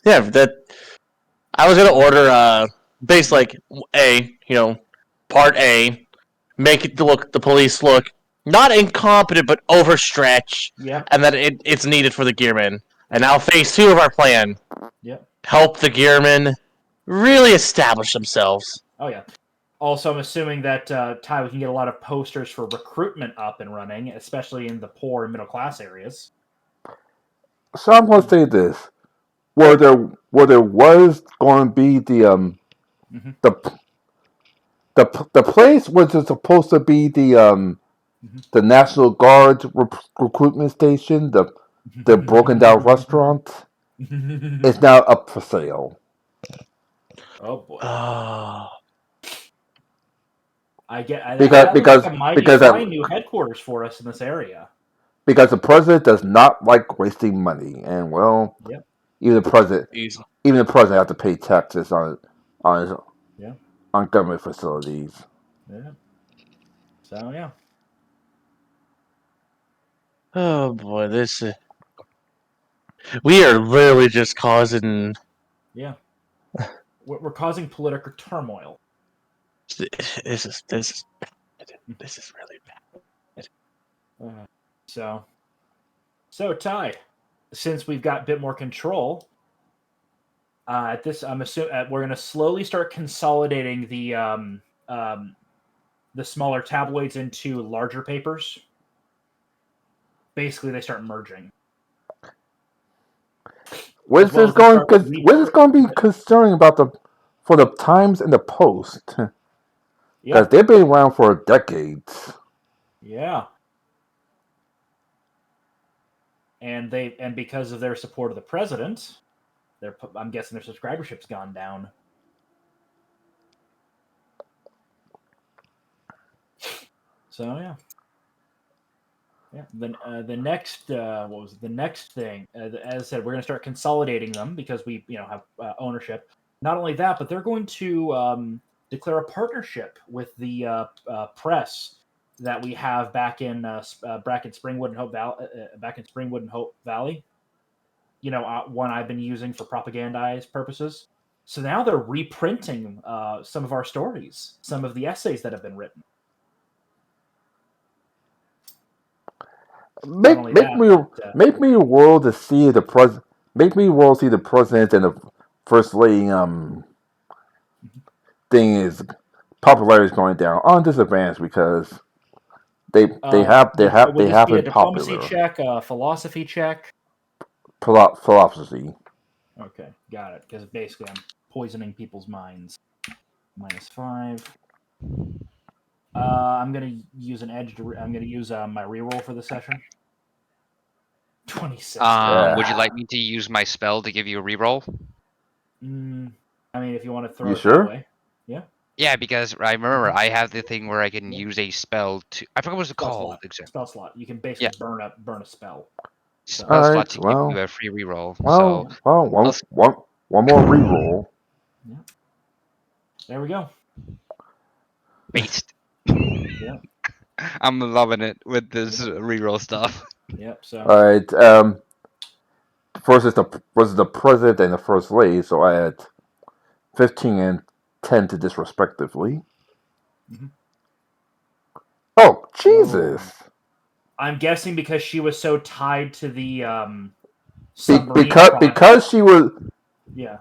yeah. That I was gonna order base like A, part A, make it look the police look not incompetent but overstretched, Yep. and that it's needed for the gearmen. And now phase 2 of our plan: Yep. help the gearmen really establish themselves. Oh yeah. Also, I'm assuming that Ty, we can get a lot of posters for recruitment up and running, especially in the poor and middle class areas. So I'm going to say this: where there was going to be Mhm. the place was supposed to be the National Guard recruitment station, the broken down restaurant, is now up for sale. Oh boy. Oh, That looks like a mighty fine new headquarters for us in this area. Because the president does not like wasting money, and well, Yep. even the president has to pay taxes on his, Yeah. on government facilities. Yeah. So yeah. oh boy, we are literally just causing. Yeah. We're causing political turmoil. This is really bad. So Ty, since we've got a bit more control, at this, I'm assuming we're going to slowly start consolidating the smaller tabloids into larger papers. Basically, they start merging. Where's this going to be concerning for the Times and the Post? Because they've been around for decades. Yeah. And because of their support of the president, I'm guessing their subscribership's gone down. So yeah. Yeah. Then the next what was it? The next thing? As I said, we're going to start consolidating them because we have ownership. Not only that, but they're going to declare a partnership with the press that we have back in Springwood and Hope Valley. Back in Springwood and Hope Valley. One I've been using for propagandized purposes. So now they're reprinting some of our stories, some of the essays that have been written. Make me world to see the president. Make me world see the president and the first lady thing is popularity is going down on disadvantage because they have Would this be a been diplomacy popular. check, a philosophy check? Philosophy. Okay, got it. Because basically, I'm poisoning people's minds. -5. I'm gonna use an edge. I'm gonna use my reroll for the session. 26. Would you like me to use my spell to give you a reroll? I mean, if you want to throw You it sure? that way. Yeah. Yeah, because I remember I have the thing where I can use a spell to. I forgot what it's called. Spell slot. You can basically burn a spell. Spell slot to give you a free reroll. One more reroll. Yeah. There we go. Based. Yeah. I'm loving it with this reroll stuff. Yep. So. All right. First is the president and the first lady, so I had 15 and 10 to this respectively. Mm-hmm. Oh Jesus! I'm guessing because she was so tied to the because she was yeah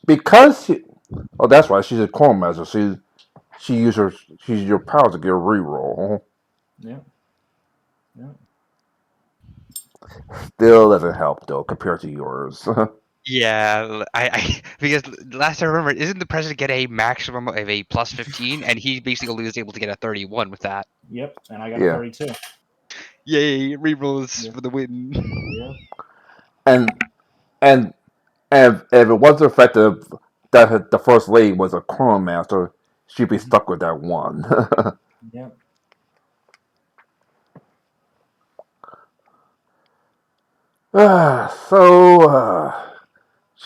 because she. Oh, that's right. She's a corn master. She used your power to get a reroll. Yeah. Yeah. Still doesn't help though compared to yours. Yeah, I because last I remember, isn't the president get a maximum of a plus 15, and he basically only was able to get a 31 with that. Yep, and I got a 32. Yay, rerolls for the win. Yeah. And if it wasn't the fact that the first lady was a corn master, she'd be stuck with that one. Yeah.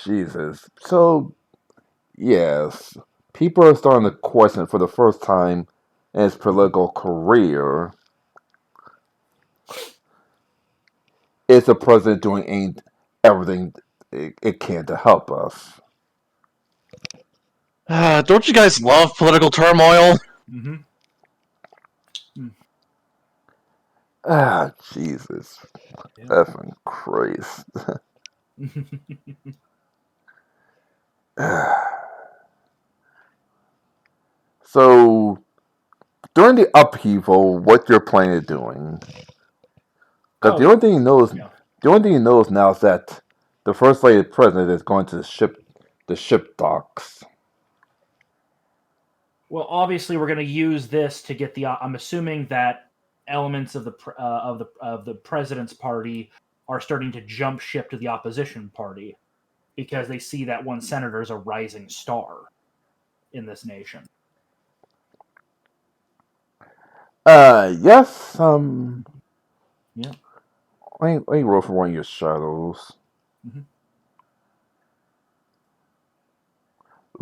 Jesus. So, yes, people are starting to question for the first time in his political career, is the president doing everything it can to help us? Don't you guys love political turmoil? Mm-hmm. Jesus. Yeah. Effing Christ. So, during the upheaval, what you're planning on doing? Because Oh, the only thing yeah. the only thing he knows now is that the first lady president is going to the ship docks. Well, obviously, we're going to use this to get the. I'm assuming that elements of the president's party are starting to jump ship to the opposition party because they see that one senator is a rising star in this nation. Yes. Yeah. Let me roll for one of your shadows. Mhm.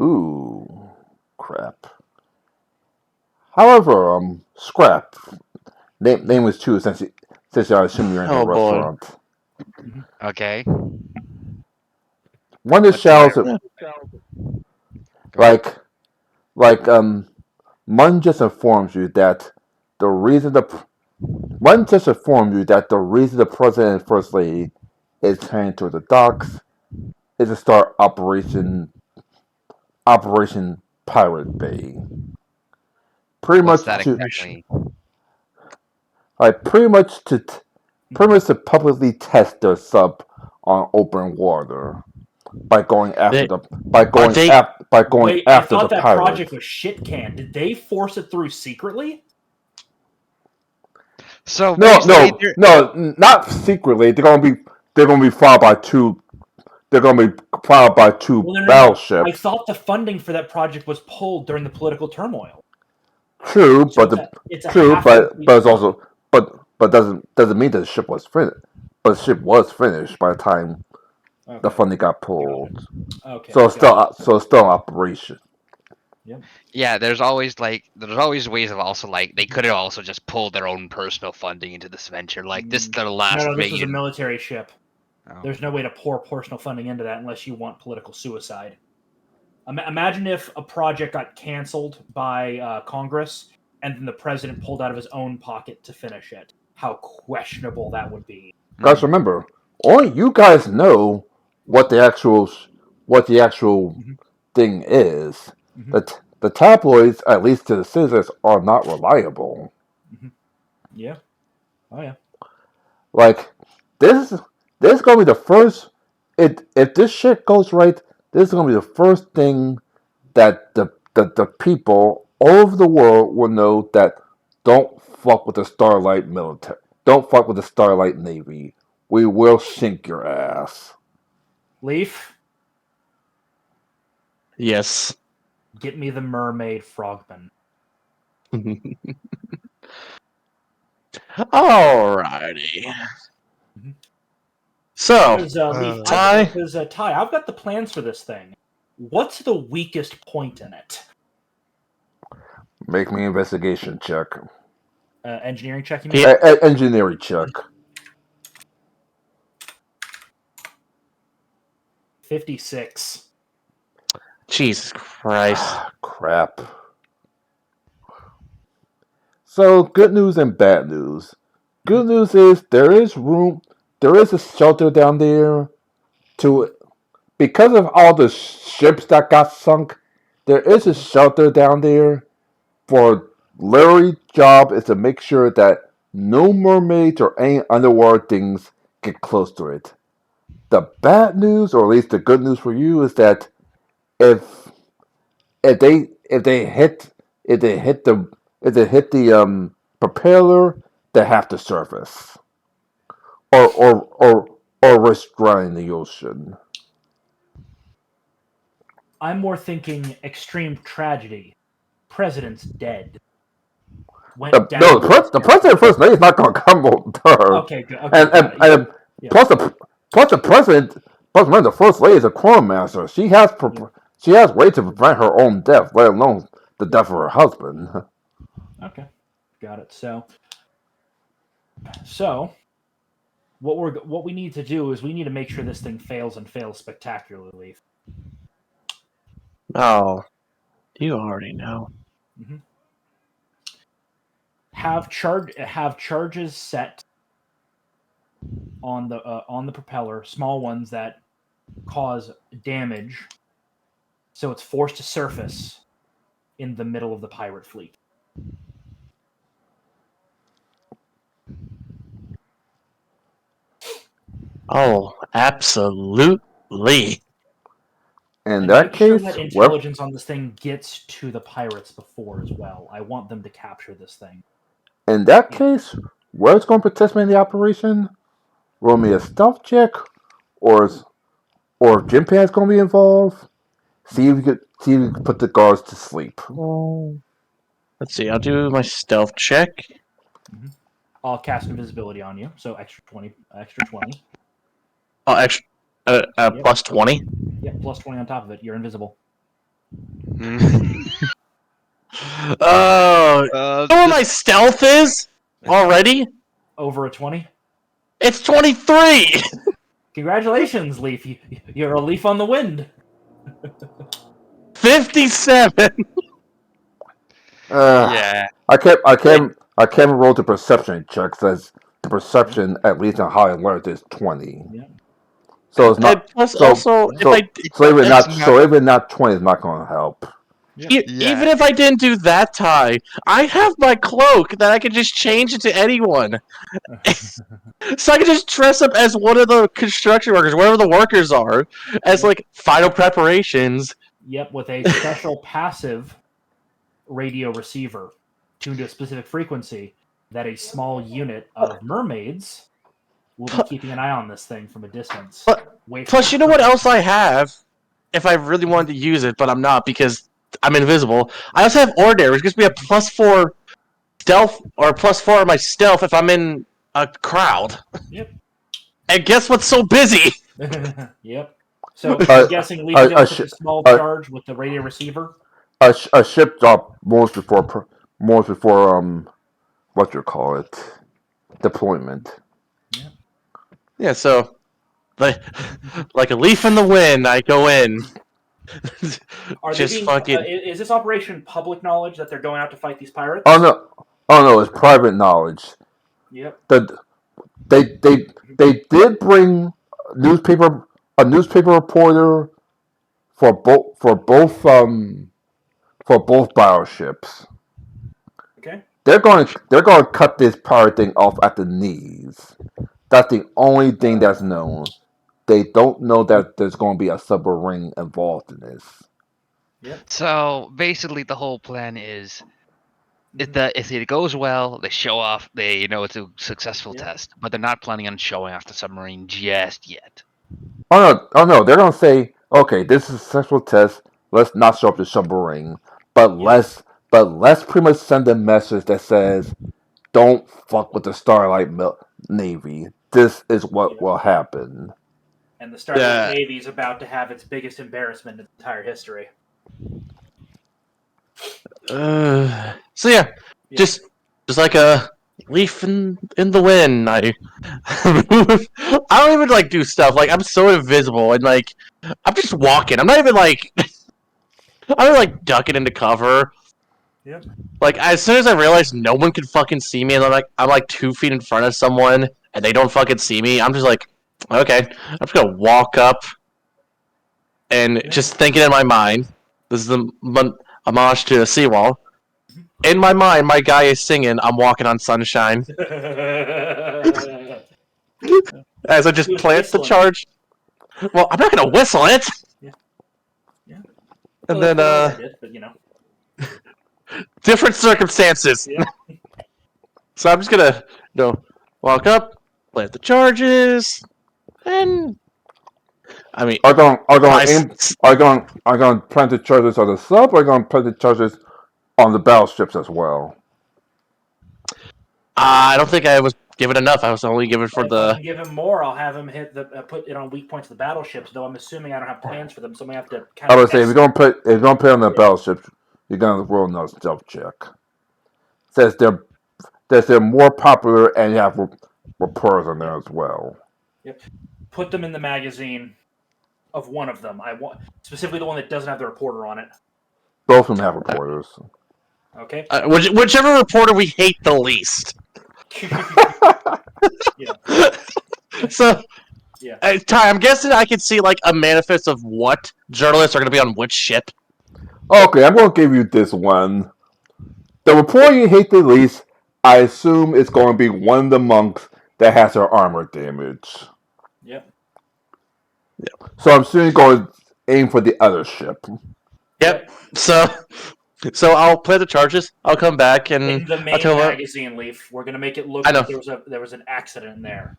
Ooh, crap. However, scrap. Name was two since I assume you're in the Oh boy. restaurant. Okay. One of the What's the shadows, other? Go ahead. like Mun just informs you that the reason the Mun just informed you that the reason the president and first lady is heading to the docks is to start Operation Pirate Bay. Pretty What's much that to exactly? like pretty much to publicly test their sub on open water by going after They, are they? Wait, I after the thought that project pirates. was shit canned. Did they force it through secretly? So No, basically, not secretly. They're gonna be followed by two. They're gonna be followed by two Well, no. I battleships. thought the funding for that project was pulled during the political turmoil. True, So it's a half but complete it's project. also but doesn't mean that the ship was finished. But the ship was finished by the time the Okay, funding got got pulled. it. Okay, got it. So it's still in operation. Yep. yeah, there's always ways of also like they could have also just pulled their own personal funding into this venture. Like this is their last No, this was a million. military ship. Oh. There's no way to pour personal funding into that unless you want political suicide. Imagine if a project got canceled by Congress and then the president pulled out of his own pocket to finish it. How questionable that would be. Guys, remember, only you guys know what what the actual Mhm. thing is. Mhm. The tabloids, at least to the citizens, are not reliable. Yeah. Oh yeah. Like this this is gonna be the first. If this shit goes right, this is gonna be the first thing that the people all over the world will know that don't fuck with the Starlight military. Don't fuck with the Starlight Navy. We will sink your ass. Leaf, Yes. get me the mermaid frogman. Alrighty. Mhm. So, Because Leaf, Ty, Ty, I've got the plans for this thing. What's the weakest point in it? Make me investigation check. Engineering check, you mean? Yeah. Engineering check. 56. Jesus Christ. Crap. So good news and bad news. Good news is there is room. There is a shelter down there to because of all the ships that got sunk. There is a shelter down there for Larry's job is to make sure that no mermaids or any underwater things get close to it. The bad news, or at least the good news for you, is that if if they hit the propeller, they have to surface or risk drowning in the ocean. I'm more thinking extreme tragedy. President's dead. Went No, down with this the president airplane. first lady is not going to come with her. Okay, okay, got it. And Yeah. plus the Plus, the president, plus, remember, the first lady is a clone master. She has ways to prevent her own death, let alone the death of her husband. Okay, got it. So what we need to do is we need to make sure this thing fails and fails spectacularly. Oh, you already know. Mm-hmm. Have charges set on the propeller, small ones that cause damage, so it's forced to surface in the middle of the pirate fleet. Oh, absolutely. In And that make sure case, that intelligence on this thing gets to the pirates before as well. I want them to capture this thing. where's going to participate in the operation? Roll me a stealth check, or if Jimpan's going to be involved. See if you can put the guards to sleep. Let's see. I'll do my stealth check. Mm-hmm. I'll cast invisibility on you, so extra 20. Oh, extra. Yep. Plus 20. Yeah, plus 20 on top of it. You're invisible. Oh, you know what my stealth is already? Over a 20? It's 23. Congratulations, Leaf. You're a leaf on the wind. 57. Yeah. I can't roll the perception check. Says the perception at least on high alert is 20. Yeah. So it's not. And plus, So also, so if so even not 20 is not going to help. even if I didn't do that tie, I have my cloak that I can just change it to anyone. So I can just dress up as one of the construction workers, whatever the workers are, as like final preparations. Yep, with a special passive radio receiver tuned to a specific frequency that a small unit of mermaids will be keeping an eye on this thing from a distance. Plus, you know what else I have? If I really wanted to use it, but I'm not because I'm invisible. I also have ordinary, which gives me a +4 stealth or +4 on my stealth if I'm in a crowd. Yep. And guess what's so busy? Yep. So I'm guessing Leaf is able to put a small charge with the radio receiver. A ship drop most before what you call it, deployment. Yeah, so like a leaf in the wind, I go in. Is this operation public knowledge that they're going out to fight these pirates? Oh no, it's private knowledge. Yep. They did bring a newspaper reporter for both battleships. Okay. They're going to cut this pirate thing off at the knees. That's the only thing that's known. They don't know that there's going to be a submarine involved in this. Yep. So basically, the whole plan is, if it goes well, they show off. They know it's a successful test, but they're not planning on showing off the submarine just yet. Oh no! They're going to say, okay, this is a successful test. Let's not show up the submarine, but let's pretty much send a message that says, don't fuck with the Starlight Navy. This is what will happen. And the Starlight Navy is about to have its biggest embarrassment in its entire history. So yeah, just like a leaf in the wind. I don't even like do stuff. Like I'm so invisible and like I'm just walking. I'm not even like I'm like ducking into cover. Yep. Like as soon as I realize no one can fucking see me, and I'm like 2 feet in front of someone, and they don't fucking see me, I'm just like, okay, I'm just gonna walk up, and just thinking in my mind, this is the homage to Seawall. In my mind, my guy is singing "I'm Walking on Sunshine" as I just plant the charge. Well, I'm not gonna whistle it. Yeah. And then I did, but you know. Different circumstances. Yeah. So I'm just gonna, walk up, plant the charges, and I mean, are going to plant the charges on the sub, or are going to plant the charges on the battleships as well? I don't think I was give it enough. I was only giving for If I the. can give him more, I'll have him hit the put it on weak points of the battleships. Though I'm assuming I don't have plans for them, so I'm gonna have to. I would say if you're gonna put on the battleship, you're gonna roll another stealth check. Says they're more popular and you have reporters on there as well. Yep. Put them in the magazine of one of them. I want specifically the one that doesn't have the reporter on it. Both of them have reporters. Okay. Whichever reporter we hate the least. Yeah. So, Yeah. Ty, I'm guessing I can see like a manifest of what journalists are going to be on which ship. Okay, I'm gonna give you this one. The reporter you hate the least, I assume it's going to be one of the monks that has their armor damaged. Yep. So I'm soon going to aim for the other ship. Yep. So I'll play the charges. I'll come back and In the I'll main tell him, magazine, Leaf, we're gonna make it look I know. like there was an accident in there.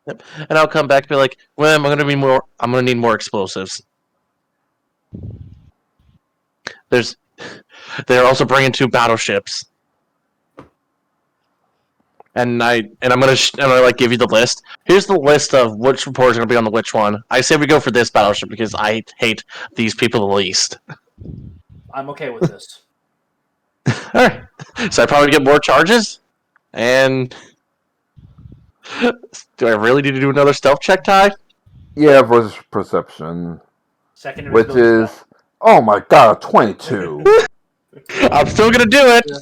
and I'll come back and be like, well, I'm gonna need more explosives. They're also bringing 2 battleships. And I'm gonna like give you the list. Here's the list of which reporters are gonna be on the which one. I say we go for this battleship because I hate these people the least. I'm okay with this. All right, so I probably get more charges. And do I really need to do another stealth check, Ty? Yeah, versus perception, Second which invisibility is oh my god, 22. I'm still gonna do it. Yeah.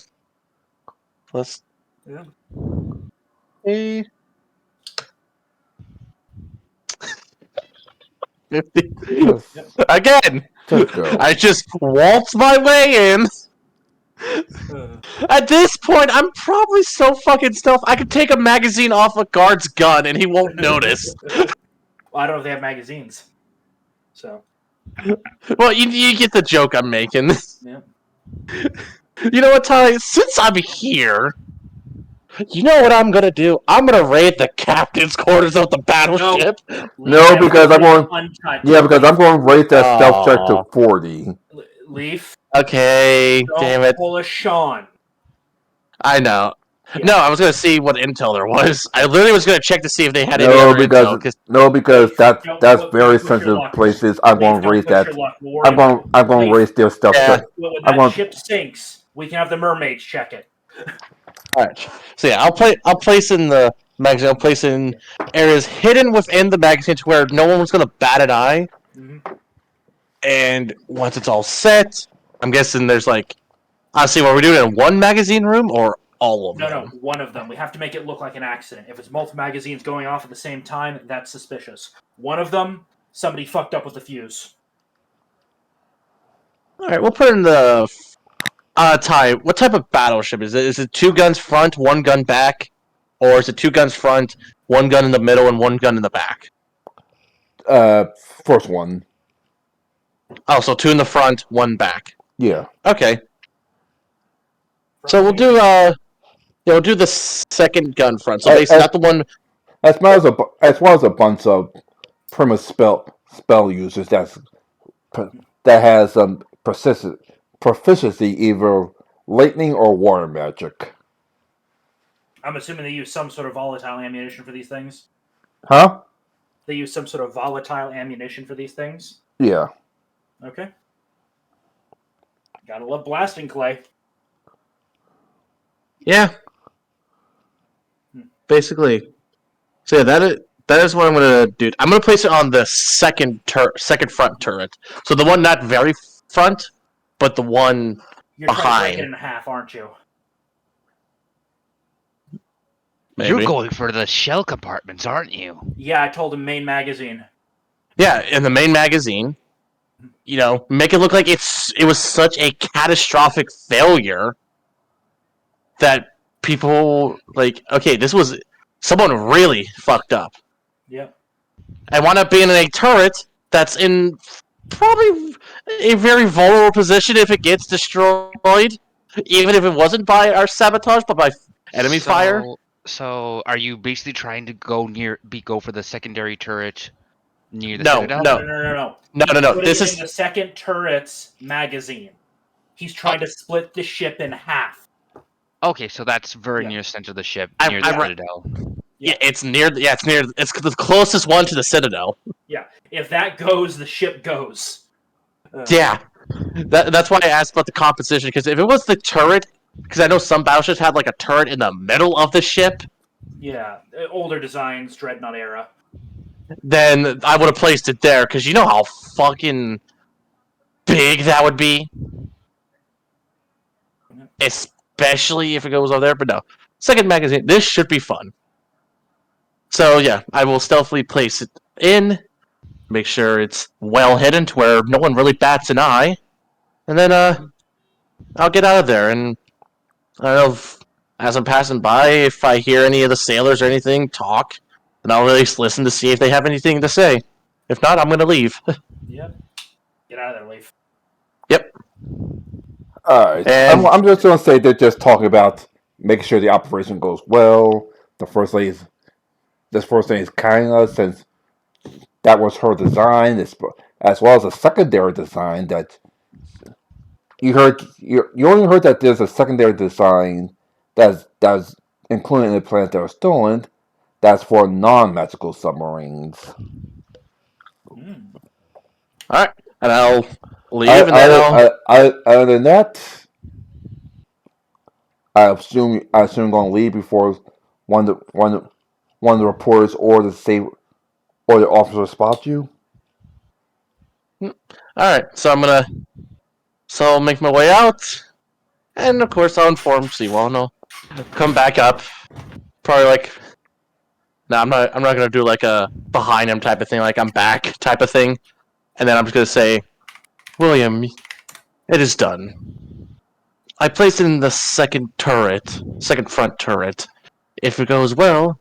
Plus Yeah. 50. 50. Again, Just go. I just waltz my way in. At this point, I'm probably so fucking stealth. I could take a magazine off a guard's gun and he won't notice. Well, I don't know if they have magazines. So. Well, you get the joke I'm making. Yeah. You know what, Ty? Since I'm here, you know what I'm gonna do? I'm gonna raid the captain's quarters of the battleship. No, because I'm going. Untouched. Yeah, because I'm going to rate that stealth check to Aw. 40. Leaf. Okay, damn it. Pull a Sean. I know. Yeah. No, I was gonna see what intel there was. I literally was gonna check to see if they had any No, other intel. because that's Don't very push your sensitive luck. places. I'm Leaf, going to don't rate push that. your luck. We'll worry I'm going. I'm going to Leaf. rate their stealth Yeah. check. When I'm that going. ship sinks, we can have the mermaids check it. All right. So yeah, I'll place in the magazine. I'll place in areas hidden within the magazine to where no one was gonna bat an eye. Mm-hmm. And once it's all set, I'm guessing there's like, honestly, are we doing it in one magazine room or all of them? No, one of them. We have to make it look like an accident. If it's multiple magazines going off at the same time, that's suspicious. One of them, somebody fucked up with the fuse. All right, we'll put in the. Ty, what type of battleship is it? Is it 2 guns front, 1 gun back, or is it 2 guns front, 1 gun in the middle, and 1 gun in the back? First one. Oh, so 2 in the front, 1 back. Yeah. Okay. So we'll do we'll do the second gun front. So basically, not the one. As well as a bunch of premise spell users that has proficiency either lightning or water magic. I'm assuming they use some sort of volatile ammunition for these things. Huh? They use some sort of volatile ammunition for these things. Yeah. Okay. Gotta love blasting clay. Yeah. Basically. So yeah, that is what I'm gonna do. I'm gonna place it on the second front turret. So the one not very front, but the one You're trying to break behind. it in half, aren't you? Maybe. You're going for the shell compartments, aren't you? Yeah, I told him main magazine. Yeah, in the main magazine. You know, make it look like it was such a catastrophic failure that people like, okay, this was someone really fucked up. Yep. And wound up being in a turret that's in probably a very vulnerable position if it gets destroyed, even if it wasn't by our sabotage, but by enemy fire. So, are you basically trying to go for the secondary turret near the No, citadel? No. Put This it is in the second turret's magazine. He's trying to split the ship in half. Okay, so that's very Yeah. near the center of the ship, I- near I the re- citadel. Yeah, it's near. Yeah, it's near. It's the closest one to the Citadel. Yeah, if that goes, the ship goes. Yeah, that's why I asked about the composition, because if it was the turret, because I know some battleships had like a turret in the middle of the ship, Yeah, older designs, Dreadnought era. then I would have placed it there, because you know how fucking big that would be, especially if it goes over there. But no, second magazine. This should be fun. So yeah, I will stealthily place it in, make sure it's well hidden to where no one really bats an eye, and then I'll get out of there. And I don't know if, as I'm passing by, if I hear any of the sailors or anything talk, then I'll at least listen to see if they have anything to say. If not, I'm gonna leave. Yep. Get out of there, Leaf. Yep. Alright. And I'm just going to say they're just talking about making sure the operation goes well. This first lady is Kyla, since that was her design, as well as a secondary design that you only heard that there's a secondary design that's included in the planet that was stolen. That's for non-magical submarines. Mm. all right, and I'll leave, and then Other than that, I assume I'm going to leave before one of the reporters or the officer spots you. all right. So I'll make my way out, and of course I'll inform Seawall, and I'll come back up. Probably like, no, I'm not gonna do like a behind him type of thing, like I'm back type of thing, and then I'm just gonna say, William, it is done. I placed it in the second front turret. If it goes well,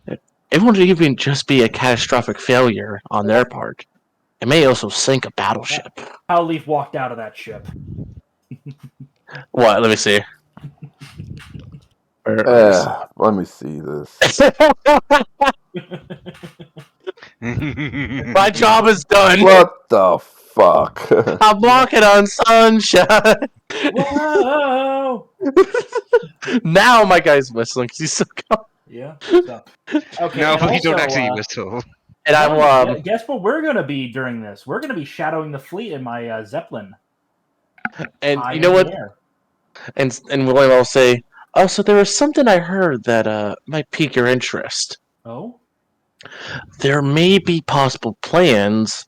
it won't even just be a catastrophic failure on their part. It may also sink a battleship. How Leaf walked out of that ship. What? Let me see. Let me see this. My job is done. What the fuck? I'm walking on sunshine. Whoa! Now my guy's whistling because he's so calm. Yeah. So, okay. No, and we don't also, actually whistle. And I will. guess what we're gonna be during this? We're gonna be shadowing the fleet in my Zeppelin. And high you know in what? the air. And William will say, "Oh, so there was something I heard that might pique your interest. Oh. There may be possible plans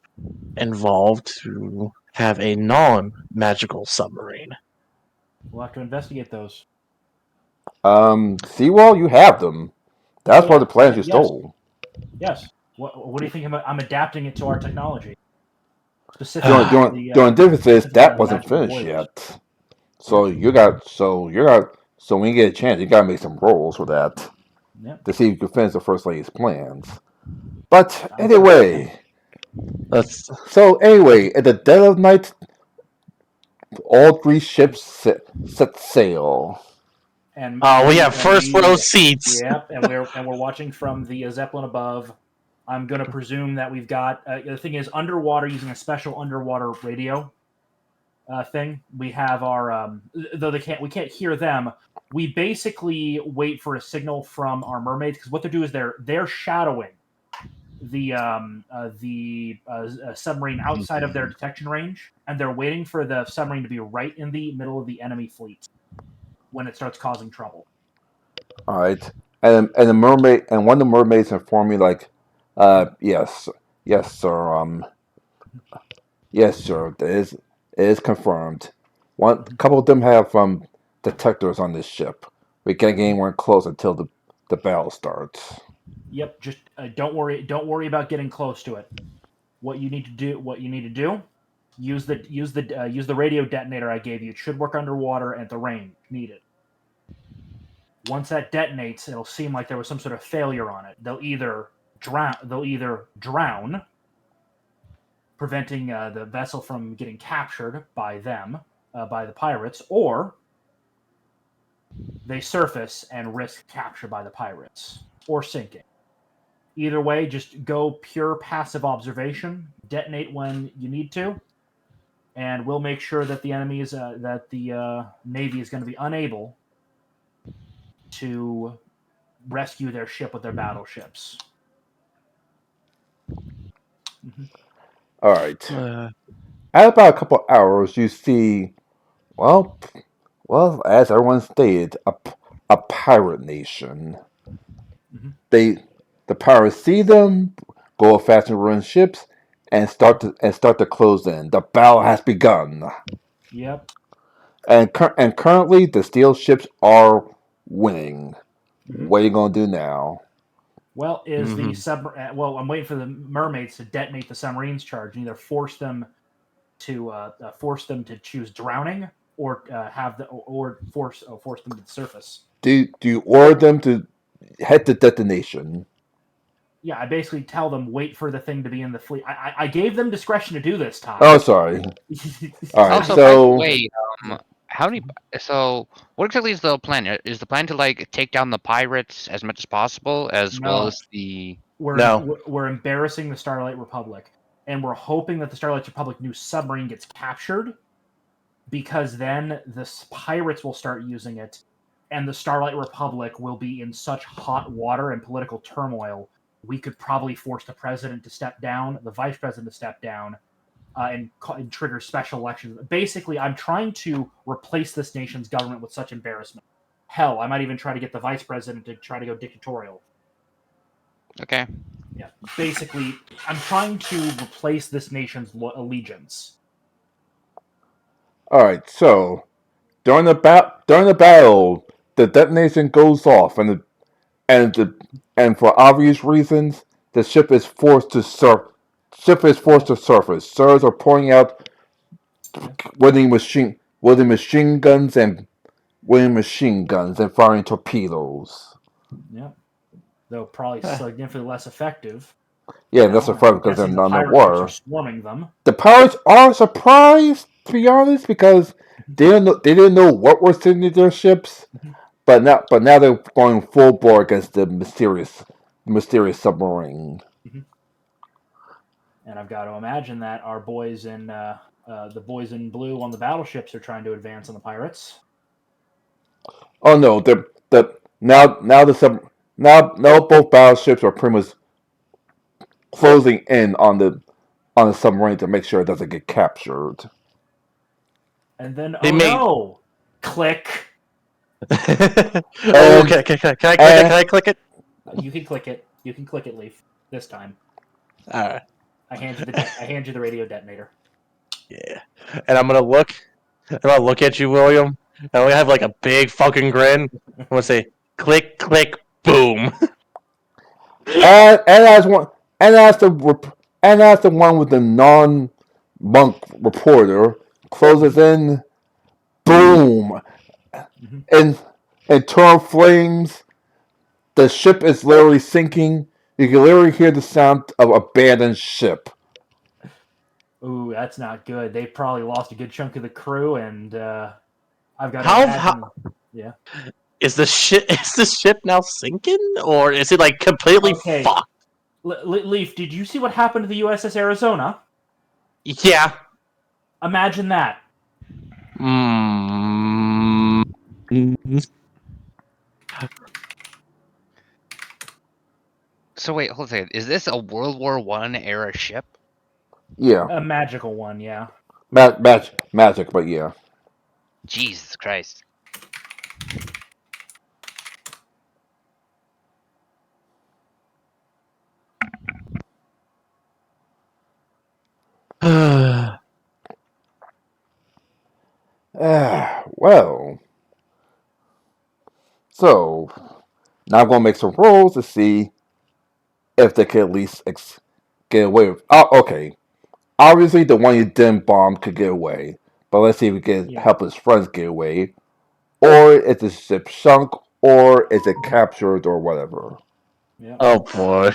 involved to have a non-magical submarine." We'll have to investigate those. Seawall, you have them. That's one of the plans you Yes. stole. Yes. What do you think? I'm adapting it to our technology. The Specifically, only difference is that wasn't magical finished boilers. yet. So when you get a chance, you gotta make some rolls for that Yep. to see if you can finish the first lady's plans. But anyway, so anyway, at the dead of night, all three ships set sail. And we have first row seats. Yep, and we're watching from the Zeppelin above. I'm gonna presume that we've got the thing is underwater using a special underwater radio thing. We have our though we can't hear them. We basically wait for a signal from our mermaids because what they do is they're shadowing the submarine outside of their detection range, and they're waiting for the submarine to be right in the middle of the enemy fleet when it starts causing trouble. All right, and the mermaid and one of the mermaids informed me like, yes, sir, yes, sir, it is confirmed. One couple of them have detectors on this ship. We can't get anywhere close until the battle starts. Yep, just don't worry about getting close to it. What you need to do, use the radio detonator I gave you. It should work underwater at the range needed. Once that detonates, it'll seem like there was some sort of failure on it. They'll either drown, preventing the vessel from getting captured by them, by the pirates, or they surface and risk capture by the pirates or sinking. Either way, just go pure passive observation. Detonate when you need to, and we'll make sure that the Navy is going to be unable to rescue their ship with their battleships. All right. Uh, At about a couple hours, you see, well, as everyone stated, a pirate nation. Mhm. The pirates see them, go fast and run ships, and start to close in. The battle has begun, Yep. and currently the steel ships are winning. Mhm. What are you gonna do now? Well, is the Mhm. sub? Well, I'm waiting for the mermaids to detonate the submarine's charge and either force them to choose drowning or have the or force them to the surface. Do you order them to head to detonation? Yeah, I basically tell them wait for the thing to be in the fleet. I gave them discretion to do this time. Oh, sorry. All right, Also, by the so way, how many? So, what exactly is the plan? Is the plan to like take down the pirates as much as possible, as well No. as the? No. We're embarrassing the Starlight Republic, and we're hoping that the Starlight Republic new submarine gets captured, because then the pirates will start using it, and the Starlight Republic will be in such hot water and political turmoil. We could probably force the president to step down, the vice president to step down, and trigger special elections. Basically, I'm trying to replace this nation's government with such embarrassment. Hell, I might even try to get the vice president to try to go dictatorial. Okay. Yeah, basically, I'm trying to replace this nation's allegiance. all right, so during the battle, the detonation goes off, and the and for obvious reasons, the ship is forced to surface. Sirs are pouring out wielding machine guns and firing torpedoes. Yeah, though probably significantly less effective. Yeah, that's a And I'm fact because they're guessing the not in the pirate ships are water. swarming them. The pirates are surprised, to be honest, because they didn't know what was sitting in their ships. Mhm. But now they're going full bore against the mysterious submarine. Mhm. And I've got to imagine that our boys in the boys in blue on the battleships are trying to advance on the pirates. Oh no, the now the sub now both battleships are pretty much closing in on the submarine to make sure it doesn't get captured. And then, They oh made. no! Click. Oh, okay. Can I click it? Can I click it? You can click it. You can click it, Leaf. This time, All right. I hand you the radio detonator. Yeah. And I'm gonna look at you, William. And I'm gonna have like a big fucking grin. I'm gonna say, click, click, boom. And as one and as the one with the non monk reporter closes in, boom, Mhm. in eternal flames. The ship is literally sinking. You can literally hear the sound of abandoned ship. Ooh, that's not good. They probably lost a good chunk of the crew, and I've got to How imagine. Yeah. is the ship? Is the ship now sinking, or is it like completely Okay. fucked? Leaf, did you see what happened to the USS Arizona? Yeah. Imagine that. Mm. So wait, hold on a second. Is this a World War One era ship? Yeah, A magical one, yeah. magic, but yeah. Jesus Christ. Well, so now I'm gonna make some rolls to see if they can at least get away with. Oh, okay. Obviously, the one you didn't bomb could get away, but let's see if we can Yeah. help his friends get away, or is the ship sunk, or is it captured, or whatever. Yeah. Oh boy.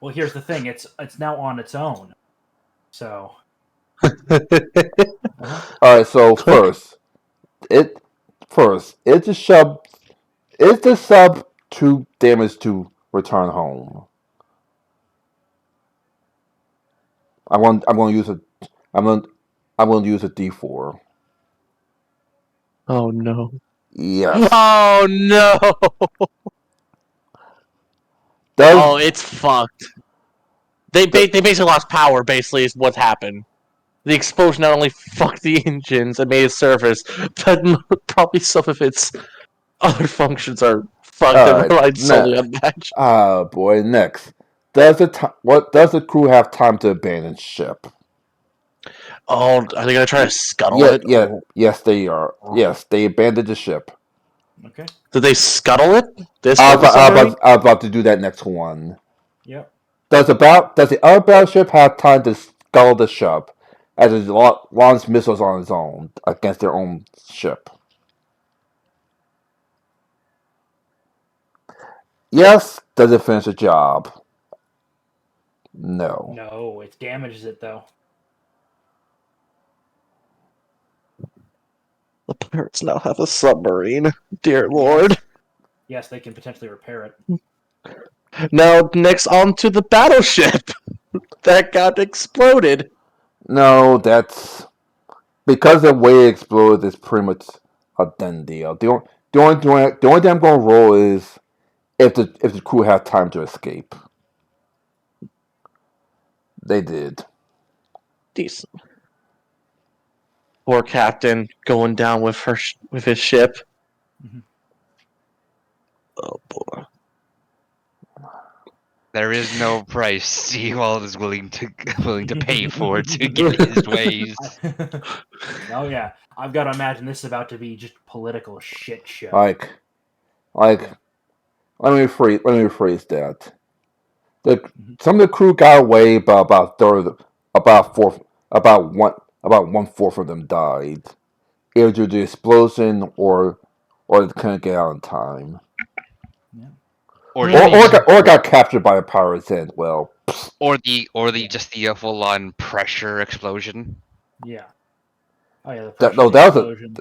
Well, here's the thing. It's now on its own. So. Uh-huh. All right. So Click. it first, is the sub too damaged to return home? I'm going to use a I'm going I'm going to use a D4. Oh no. Yes. Oh no. Oh, it's fucked. They basically lost power. Basically, is what's happened. The explosion not only fucked the engines and made it surface, but probably some of its other functions are fucked and Alright, relied solely on that. ah boy, next. Does the crew have time to abandon ship? Oh, are they gonna try to scuttle it? Oh. Yes, they are. Yes, they abandoned the ship. Okay. Did they scuttle it? This I was the submarine? was about to do that next one. Yep. Does the other battleship have time to scuttle the ship as it launch missiles on its own against their own ship? Yes. Does it finish the job? No. No, it damages it though. The pirates now have a submarine. Dear Lord. Yes, they can potentially repair it. Now, next on to the battleship that got exploded. No, that's because the way it explodes is pretty much a done deal. The only thing I'm going to roll is if the crew have time to escape. They did. Decent. Poor captain going down with with his ship. Mhm. Oh boy. There is no price Seawald is willing to pay for to get his ways. Oh yeah, I've got to imagine this is about to be just political shit show. Like, let me rephrase that. Some of the crew got away, but about one fourth of them died, either due to the explosion or they couldn't get out in time, Or or got captured by the pirates and well. or the just the full on pressure explosion. Yeah. Oh yeah, the That pressure that was explosion.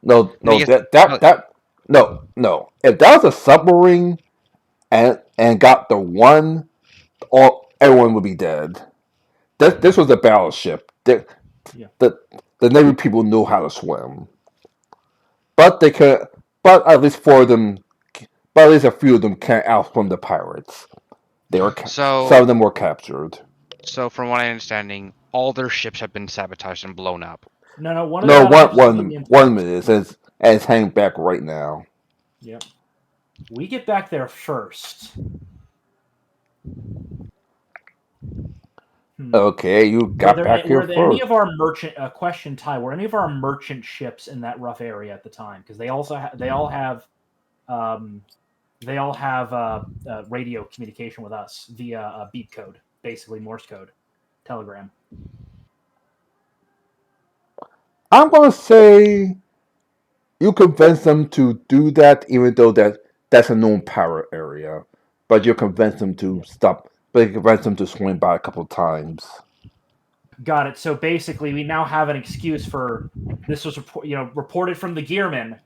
no Because- no. If that was a submarine and got the one, everyone would be dead. This was a battleship. Yeah. The Navy people knew how to swim, but they could. But at least but at least a few of them can't outswim the pirates. Some of them were captured. So from what I'm understanding, all their ships have been sabotaged and blown up. No, one of No, the battleships is completely intact. one minute and it's hanging back right now. Yep. We get back there first. Okay, you got back here were there any first. of our merchant question, Ty? Were any of our merchant ships in that rough area at the time? Because they all have radio communication with us via beep code, basically Morse code, telegram. I'm gonna say you convince them to do that, even though that's a known pirate area. But you convince them to stop. But you convince them to swing by a couple of times. Got it. So basically, we now have an excuse for this was reported from the Gearmen.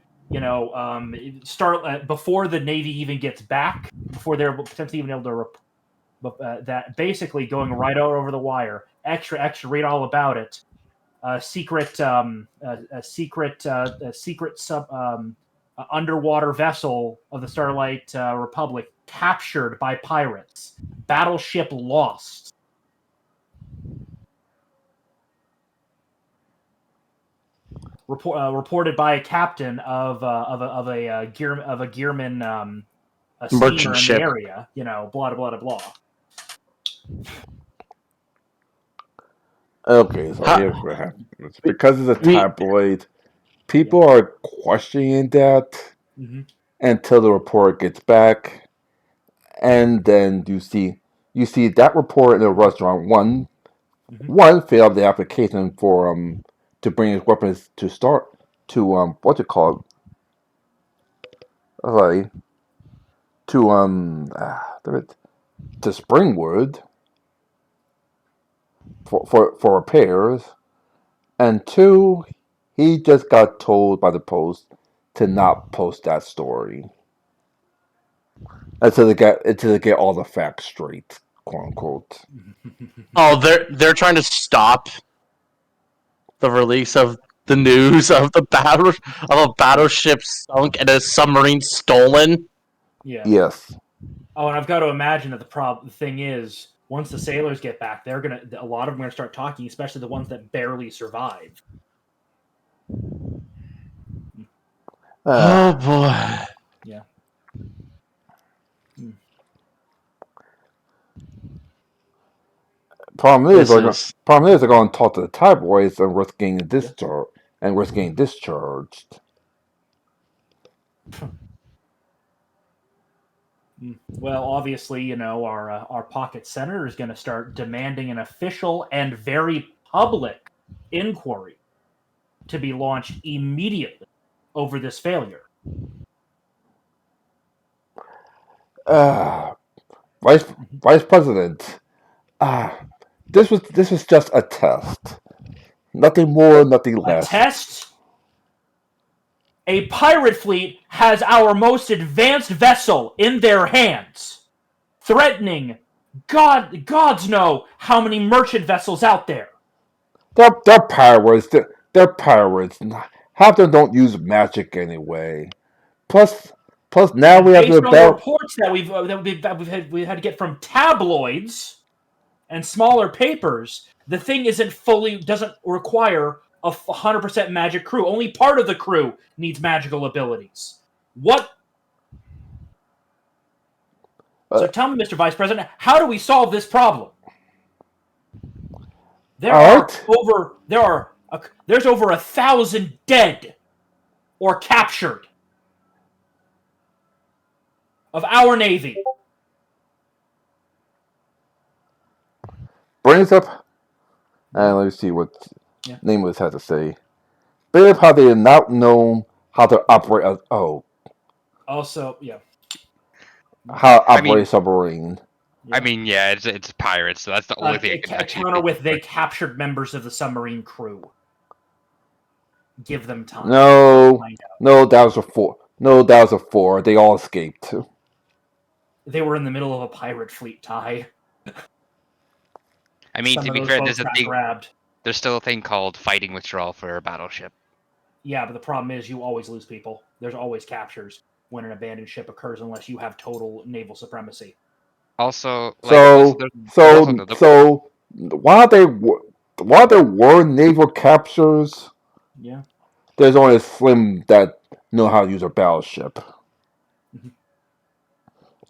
Start before the Navy even gets back, before they're potentially even able to. That basically going right over the wire. Extra. Read all about it. Secret underwater vessel of the Starlight Republic captured by pirates. Battleship lost. Reported by a captain of a Gearman a Merchant steamer in ship. the area. Blah blah blah blah. Okay, so here's what happens. Because it's a tabloid, people are questioning that until the report gets back, and then you see that report in the restaurant. One filled out the application for to bring his weapons to start to what's it called? Sorry, to to Springwood for repairs, and two, he just got told by the Post to not post that story until they get all the facts straight, quote unquote. Oh, they're trying to stop the release of the news of a battleship sunk and a submarine stolen. Yeah. Yes. Oh, and I've got to imagine that the thing is, once the sailors get back, a lot of them are gonna start talking, especially the ones that barely survive. Oh boy. Yeah. Problem is, This they're going to talk to the tabloids and risk getting discharged. Well, obviously, our pocket senator is going to start demanding an official and very public inquiry to be launched immediately over this failure. Vice President, this was just a test. Nothing more, nothing A less. test? A pirate fleet has our most advanced vessel in their hands, threatening gods know how many merchant vessels out there. They're pirates. They're pirates. Half of them don't use magic anyway. Plus now And we have based the on the belt. reports that we've had to get from tabloids and smaller papers, the thing doesn't require a 100% magic crew. Only part of the crew needs magical abilities. What? So tell me, Mr. Vice President, how do we solve this problem? There's over 1,000 dead or captured of our Navy. Brings up, and let me see what Nameless had to say. Brings up how they have not known how to operate. Also, yeah. How to operate a submarine. I mean, yeah, it's pirates, so that's the only thing I can actually counter think with of. they captured members of the submarine crew. Give them time. No, that was a four. No, that was a four. They all escaped. They were in the middle of a pirate fleet, Ty. I mean, Some to of be those fair, boats got grabbed. there's still a thing called fighting withdrawal for a battleship. Yeah, but the problem is you always lose people. There's always captures when an abandoned ship occurs unless you have total naval supremacy. Also, while there were naval captures, yeah, there's only a slim that know how to use a battleship.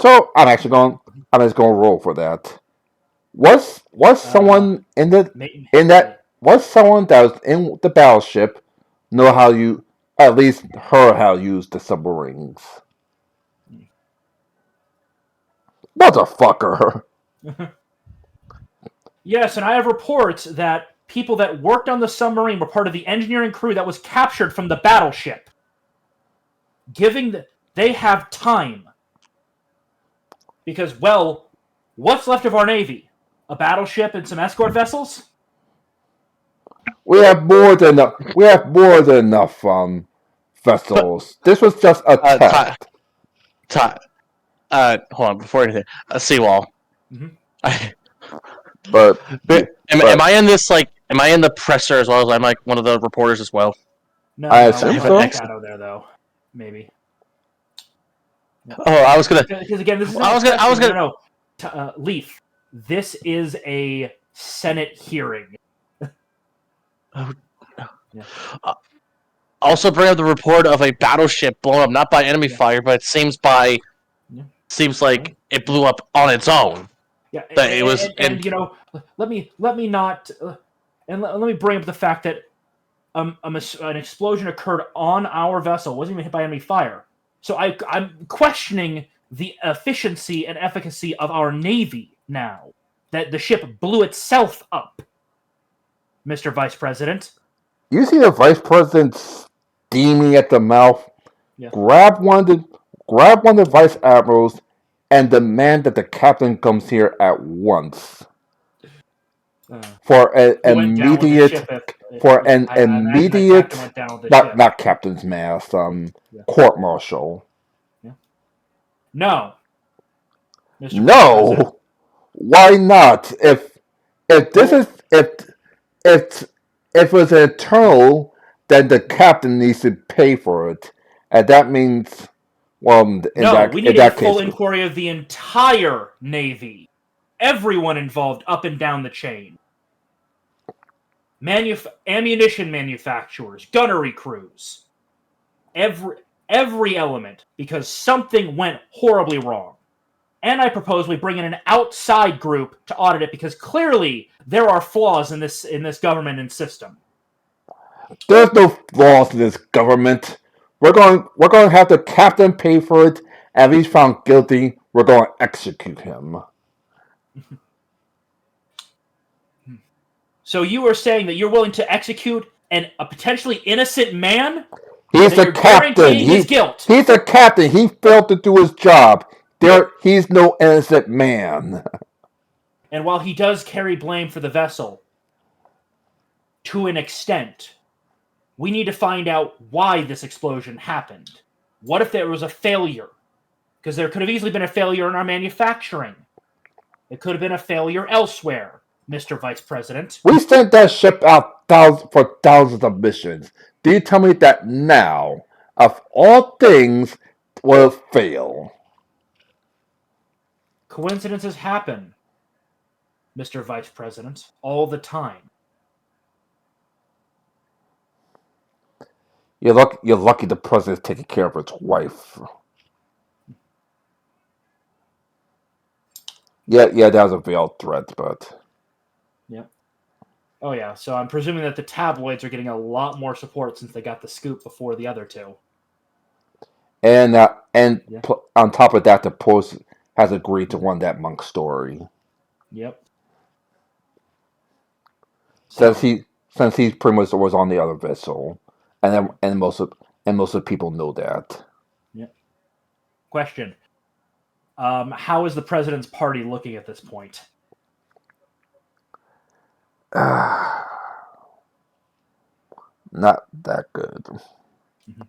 So I'm just going to roll for that. Was someone was someone that was in the battleship know how you at least heard how to use the submarines? Motherfucker. Yes, and I have reports that people that worked on the submarine were part of the engineering crew that was captured from the battleship. They have time. Because, well, what's left of our Navy? A battleship and some escort vessels? We have more than enough vessels. This was just a test. Hold on, before anything, a seawall. Mm-hmm. But am I in this am I in the presser as well as I'm like one of the reporters as well? No, I assume so. Shadow there though, maybe. Oh, I was gonna. Because again, this is Leaf. This is a Senate hearing. Yeah. Also, bring up the report of a battleship blown up, not by enemy fire, but it seems like it blew up on its own. Yeah, that it was, and you know, let me not, and let me bring up the fact that an explosion occurred on our vessel. It wasn't even hit by enemy fire. So I'm questioning the efficiency and efficacy of our Navy now that the ship blew itself up, Mr. Vice President. You see the Vice President steaming at the mouth. Yeah. Grab one of the Vice Admirals and demand that the captain comes here at once for an immediate not captain's mass court martial. Yeah. No. Mr. No. President. Why not? If it's eternal, then the captain needs to pay for it, and that means Well, in No, we need in a that full case, inquiry of the entire Navy. Everyone involved up and down the chain. Ammunition manufacturers, gunnery crews. Every element, because something went horribly wrong. And I propose we bring in an outside group to audit it, because clearly there are flaws in this government and system. there's no flaws in this government. We're going to have the captain pay for it, and if he's found guilty, we're going to execute him. So you are saying that you're willing to execute a potentially innocent man? He's That the you're captain. guaranteeing his guilt. He's the captain. He failed to do his job. He's no innocent man. And while he does carry blame for the vessel, to an extent, we need to find out why this explosion happened. What if there was a failure? Because there could have easily been a failure in our manufacturing. It could have been a failure elsewhere, Mr. Vice President. We sent that ship out for thousands of missions. Do you tell me that now, of all things, will fail? Coincidences happen, Mr. Vice President, all the time. You're lucky the president's taking care of his wife. Yeah, that was a veiled threat, but Yep. Oh yeah, so I'm presuming that the tabloids are getting a lot more support since they got the scoop before the other two. and Yeah. on top of that, the Post has agreed to run that monk story. Yep. Since he pretty much was on the other vessel, and most of the people know that. Yep. Question: how is the president's party looking at this point? Not that good. Mm-hmm.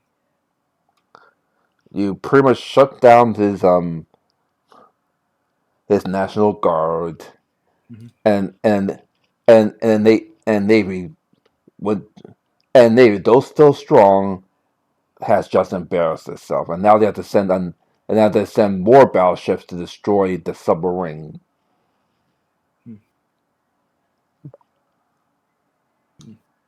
You pretty much shut down his National Guard, Mm-hmm. and Navy would and Navy, though still strong, has just embarrassed itself, and now they have to send more battleships to destroy the submarine.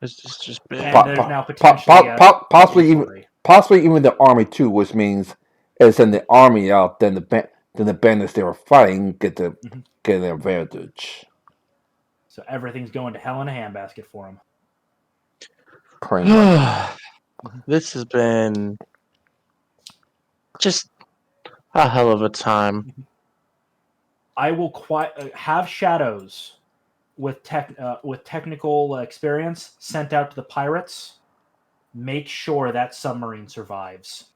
It's just been. And there's now potentially Possibly even the army too, which means if send the army out, then the bandits they were fighting get an advantage. So everything's going to hell in a handbasket for him. Pretty much. This has been just a hell of a time. I will have shadows with technical experience sent out to the pirates. Make sure that submarine survives,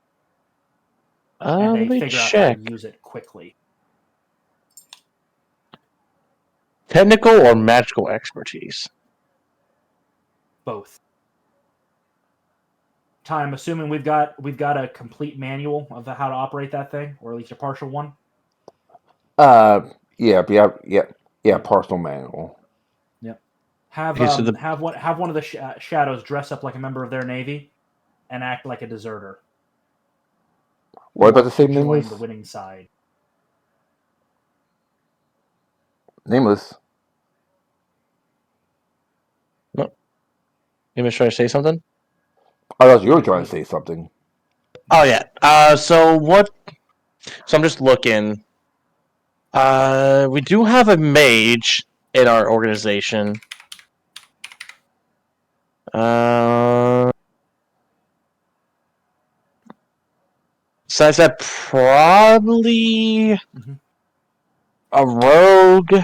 and they figure out how to use it quickly. Technical or magical expertise? Both. I'm assuming we've got a complete manual of how to operate that thing, or at least a partial one. Yeah, partial manual. Yep. Have one of the shadows dress up like a member of their navy, and act like a deserter. What about the same join nameless? The winning side. Nameless. No. You was trying to say something? I thought you were trying to say something. Oh yeah. So what? So I'm just looking. We do have a mage in our organization. Besides that, probably a rogue,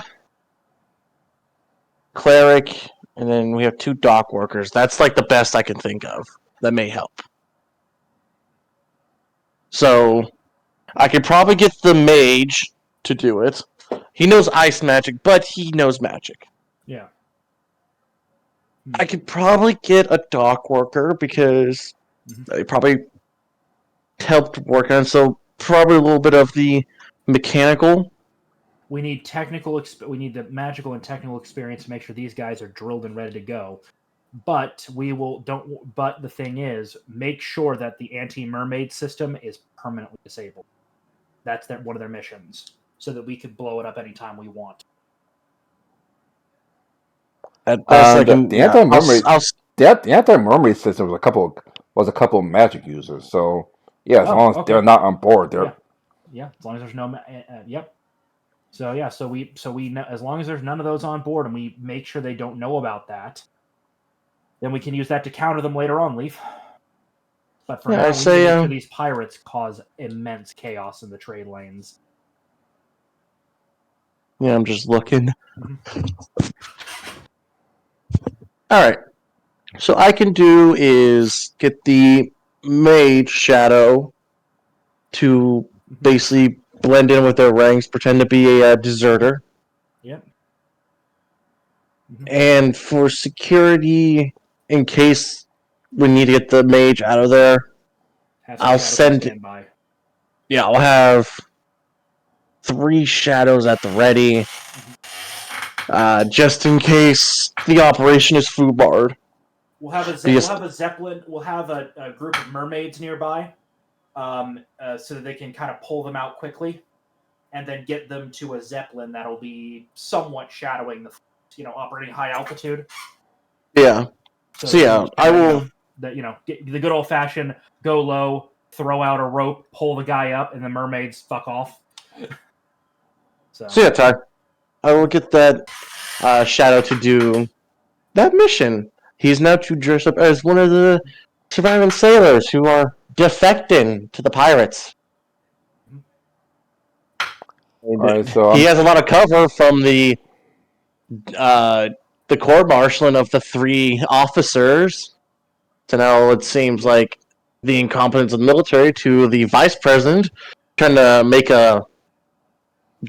cleric, and then we have 2 dock workers. That's like the best I can think of. That may help. So I could probably get the mage to do it. He knows ice magic, but he knows magic. Yeah. I could probably get a dock worker because they probably helped work on. So probably a little bit of the mechanical. We need we need the magical and technical experience to make sure these guys are drilled and ready to go. But but the thing is, make sure that the anti-mermaid system is permanently disabled. That's one of their missions, so that we could blow it up anytime we want. At best, I can. The anti-mermaid, I'll the anti-mermaid system was a couple of magic users. So yeah, as long as Okay. they're not on board, they're Yeah. As long as there's no. Yep. So yeah. So we know, as long as there's none of those on board, and we make sure they don't know about that, then we can use that to counter them later on, Leaf. But for Yeah, now, I we need say, to make sure these pirates cause immense chaos in the trade lanes. yeah, I'm just looking. Mhm. All right. So I can do is get the mage shadow to basically blend in with their ranks, pretend to be a deserter. Yep. Mhm. And for security, in case we need to get the mage out of there, Have some I'll shadows on send. standby. Yeah, I'll have 3 shadows at the ready, just in case the operation is foobarred. We'll have a zeppelin. We'll have a group of mermaids nearby, so that they can kind of pull them out quickly, and then get them to a zeppelin that'll be somewhat shadowing the, operating high altitude. Yeah. So yeah, I will. Get the good old fashioned go low, throw out a rope, pull the guy up, and the mermaids fuck off. So yeah, Ty, I will get that shadow to do that mission. He's now to dress up as one of the surviving sailors who are defecting to the pirates. all right. So He has a lot of cover from the court-martialing of the 3 officers. So now it seems like the incompetence of the military to the vice president trying to make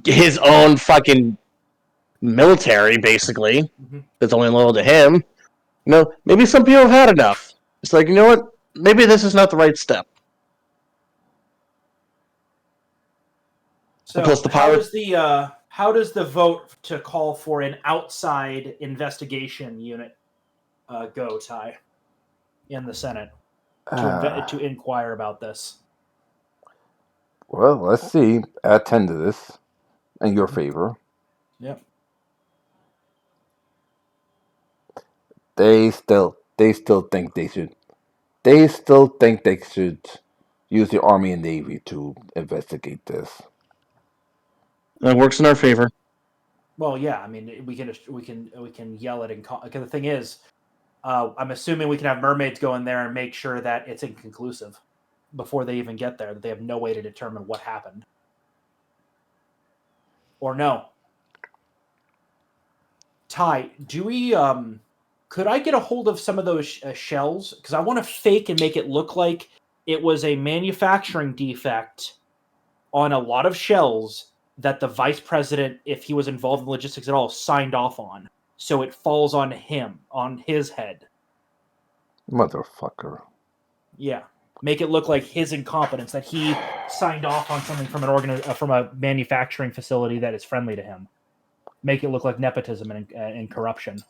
his own fucking military, basically. That's only loyal to him. Maybe some people have had enough. It's like, you know what? Maybe this is not the right step. So Plus the how does the vote to call for an outside investigation unit go, Ty, in the Senate to inquire about this? well, let's see. Add 10 to this in your favor. Yep. They still think they should. They still think they should use the Army and Navy to investigate this. That works in our favor. Well, yeah. I mean, we can yell it because the thing is, I'm assuming we can have mermaids go in there and make sure that it's inconclusive before they even get there. That they have no way to determine what happened. Or no. Ty, do we? Could I get a hold of some of those shells? Because I want to fake and make it look like it was a manufacturing defect on a lot of shells that the vice president, if he was involved in logistics at all, signed off on. So it falls on him, on his head. Motherfucker. Yeah. Make it look like his incompetence, that he signed off on something from from a manufacturing facility that is friendly to him. Make it look like nepotism and corruption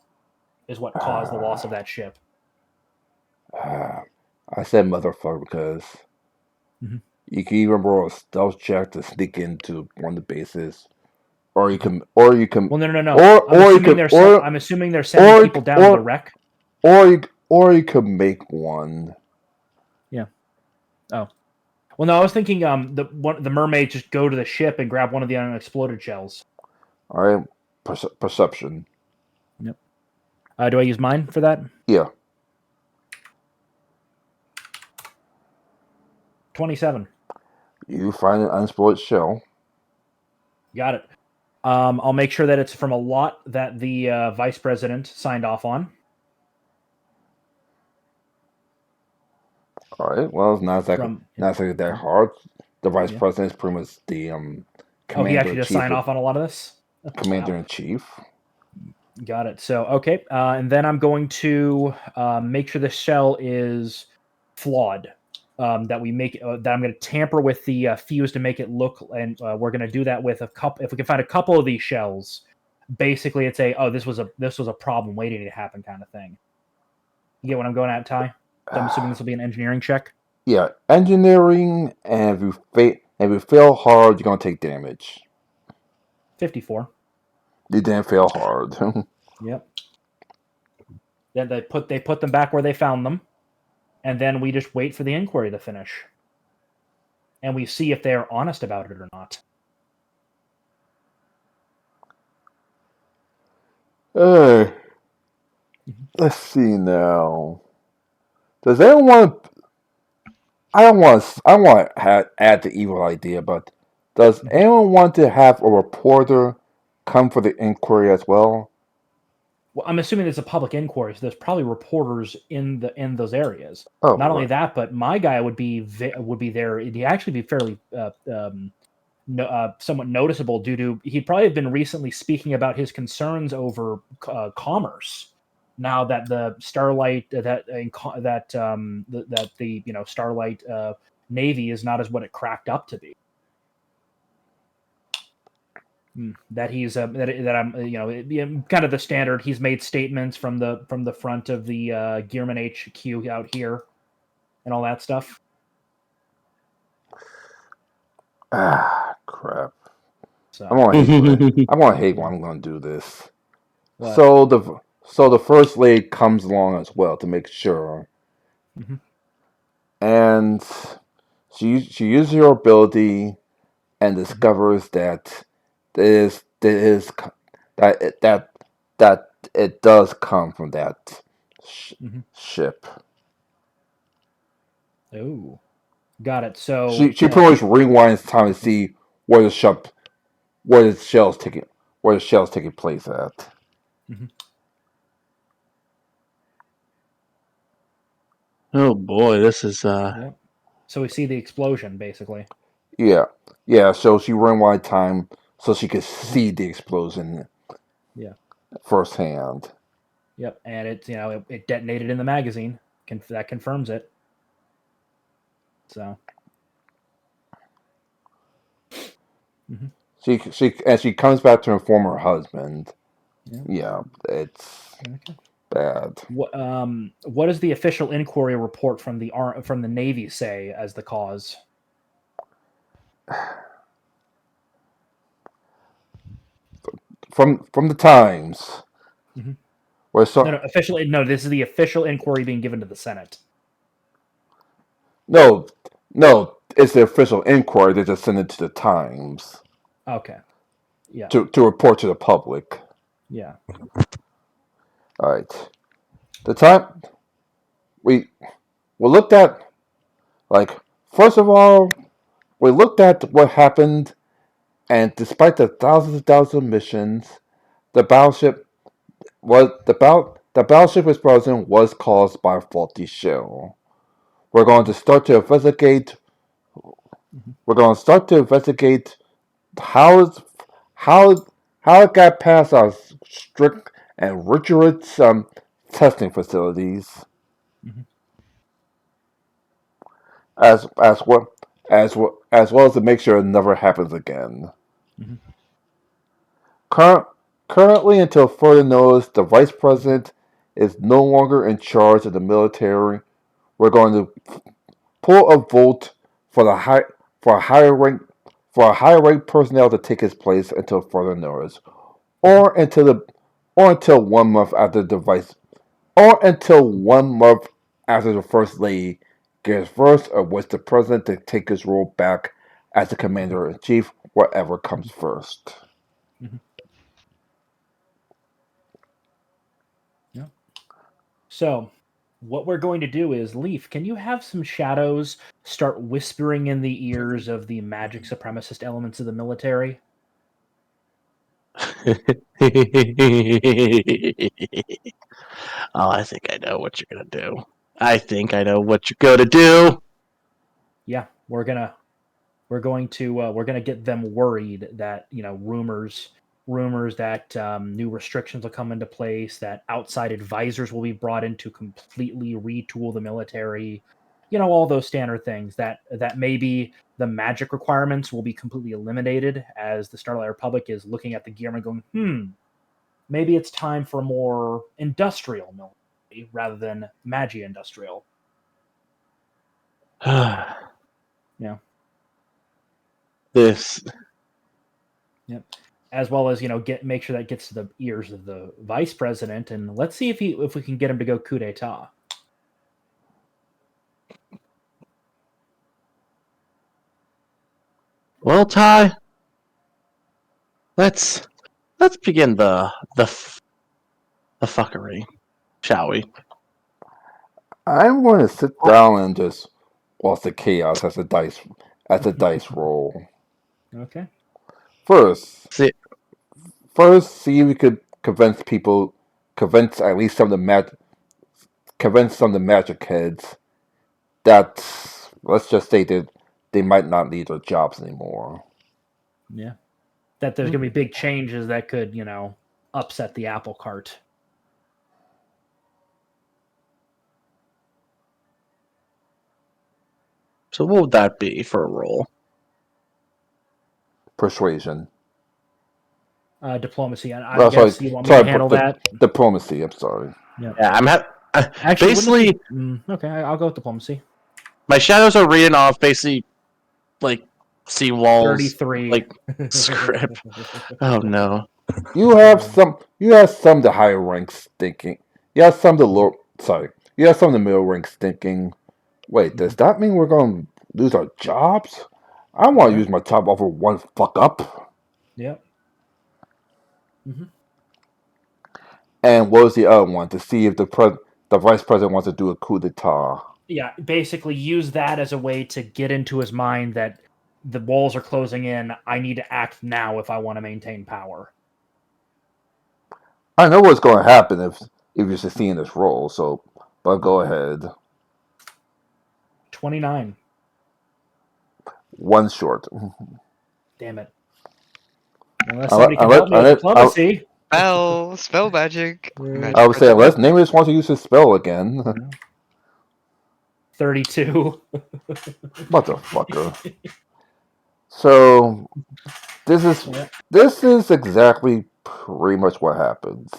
is what caused the loss of that ship. I said motherfucker because you can even roll a stealth check to sneak into one of the bases, or you can. Well, no. I'm assuming they're sending people down to the wreck. Or you could make one. Yeah. Oh. Well, no, I was thinking the mermaids just go to the ship and grab one of the unexploded shells. All right, perception. Yep. Do I use mine for that? Yeah. 27. You find an unexploded shell. Got it. I'll make sure that it's from a lot that the vice president signed off on. All right. Well, it's not exactly that hard. The vice president is pretty much the commander. He actually just signed off on a lot of this. Commander in chief. Got it. So okay, and then I'm going to make sure the shell is flawed. That we make that I'm going to tamper with the fuse to make it look, and we're going to do that with a couple. If we can find a couple of these shells, basically it's this was a problem waiting to happen kind of thing. You get what I'm going at, Ty? I'm assuming this will be an engineering check. Yeah, engineering, and if you fail hard, you're gonna take damage. 54. You didn't fail hard. Yep. Then they put them back where they found them, and then we just wait for the inquiry to finish, and we see if they're honest about it or not. Hey, let's see now. Does anyone want? I don't want. I want to add the evil idea, but does anyone want to have a reporter come for the inquiry as well? Well, I'm assuming it's a public inquiry, so there's probably reporters in those areas. Oh, Not only right. that, but my guy would be there. He'd actually be fairly somewhat noticeable due to he'd probably have been recently speaking about his concerns over commerce. Now that the Starlight that the Starlight Navy is not as what it cracked up to be. That he's that I'm kind of the standard. He's made statements from the front of the Gearman HQ out here, and all that stuff. Ah, crap. So I'm gonna hate. I'm gonna hate when I'm gonna do this. what? So the first lady comes along as well to make sure, Mhm. and she uses her ability and discovers that that that it does come from that ship. Oh, got it. So She pretty much rewinds time to see where the ship where the shell's taking place at. Mhm. Oh boy, this is Yep. So we see the explosion basically. Yeah, yeah. So she rewind time so she could see the explosion Yeah. firsthand. Yep. And it detonated in the magazine. That confirms it. So. She comes back to inform her husband. Yeah. Yeah, it's Okay. bad. What does the official inquiry report from the Navy say as the cause? From the Times, Mhm. where No, officially, no. This is the official inquiry being given to the Senate. no, no, it's the official inquiry. They just send it to the Times Okay. Yeah. to report to the public. Yeah. All right, the time we we looked at like first of all we looked at what happened, and despite the thousands of missions, the battleship the battleship explosion was caused by a faulty shell. We're going to start to investigate. We're going to start to investigate how how how it got past our strict and rigorous testing facilities, Mhm. as well as well as to make sure it never happens again. Mhm. Current, Currently, until further notice, the vice president is no longer in charge of the military. We're going to pull a vote for the high for a higher rank for a higher rank personnel to take his place until further notice, or until the or until 1 month after the vice or until 1 month after the first lady gives first, or with the president to take his role back as the commander in chief, whatever comes first. Mhm. Yeah. So, what we're going to do is, Leaf, can you have some shadows start whispering in the ears of the magic supremacist elements of the military? oh, I think I know what you're gonna do. I think I know what you're gonna do. Yeah, we're going to get them worried that rumors that new restrictions will come into place, that outside advisors will be brought in to completely retool the military, all those standard things, that maybe the magic requirements will be completely eliminated, as the Starlight Republic is looking at the Gearman going, maybe it's time for a more industrial military rather than magi industrial. Yeah. This. As well as make sure that gets to the ears of the vice president, and let's see if we can get him to go coup d'état. Well, Ty, let's begin the fuckery, shall we? I'm going to sit down and just watch the chaos as the dice roll. Okay. First, See, see if we could convince at least convince some of the magic heads that, let's just say that they might not need their jobs anymore. Yeah. That there's going to be big changes that could, upset the apple cart. so what would that be for a roll? Persuasion. Diplomacy. I Oh, guess sorry, you want me to handle that? Diplomacy. I'm sorry. Yeah, I'm Actually, basically okay. I'll go with diplomacy. my shadows are reading off basically like seawalls, 33. like script. Oh no. You have some of the higher ranks thinking. You have some of the low. Sorry. You have some of the middle ranks thinking. Wait, does that mean we're going to lose our jobs? I want to use my job over one fuck up. Yep. Mm-hmm. And what was the other one? To see if the vice president wants to do a coup d'état. Yeah, basically use that as a way to get into his mind that the walls are closing in. I need to act now if I want to maintain power. I know what's going to happen if you succeed in this role. So, but go ahead. 29. One short. Damn it. Unless somebody can help me with diplomacy. Spell magic. I would say unless Nameless wants to use his spell again. 32. Motherfucker. So this is exactly pretty much what happens.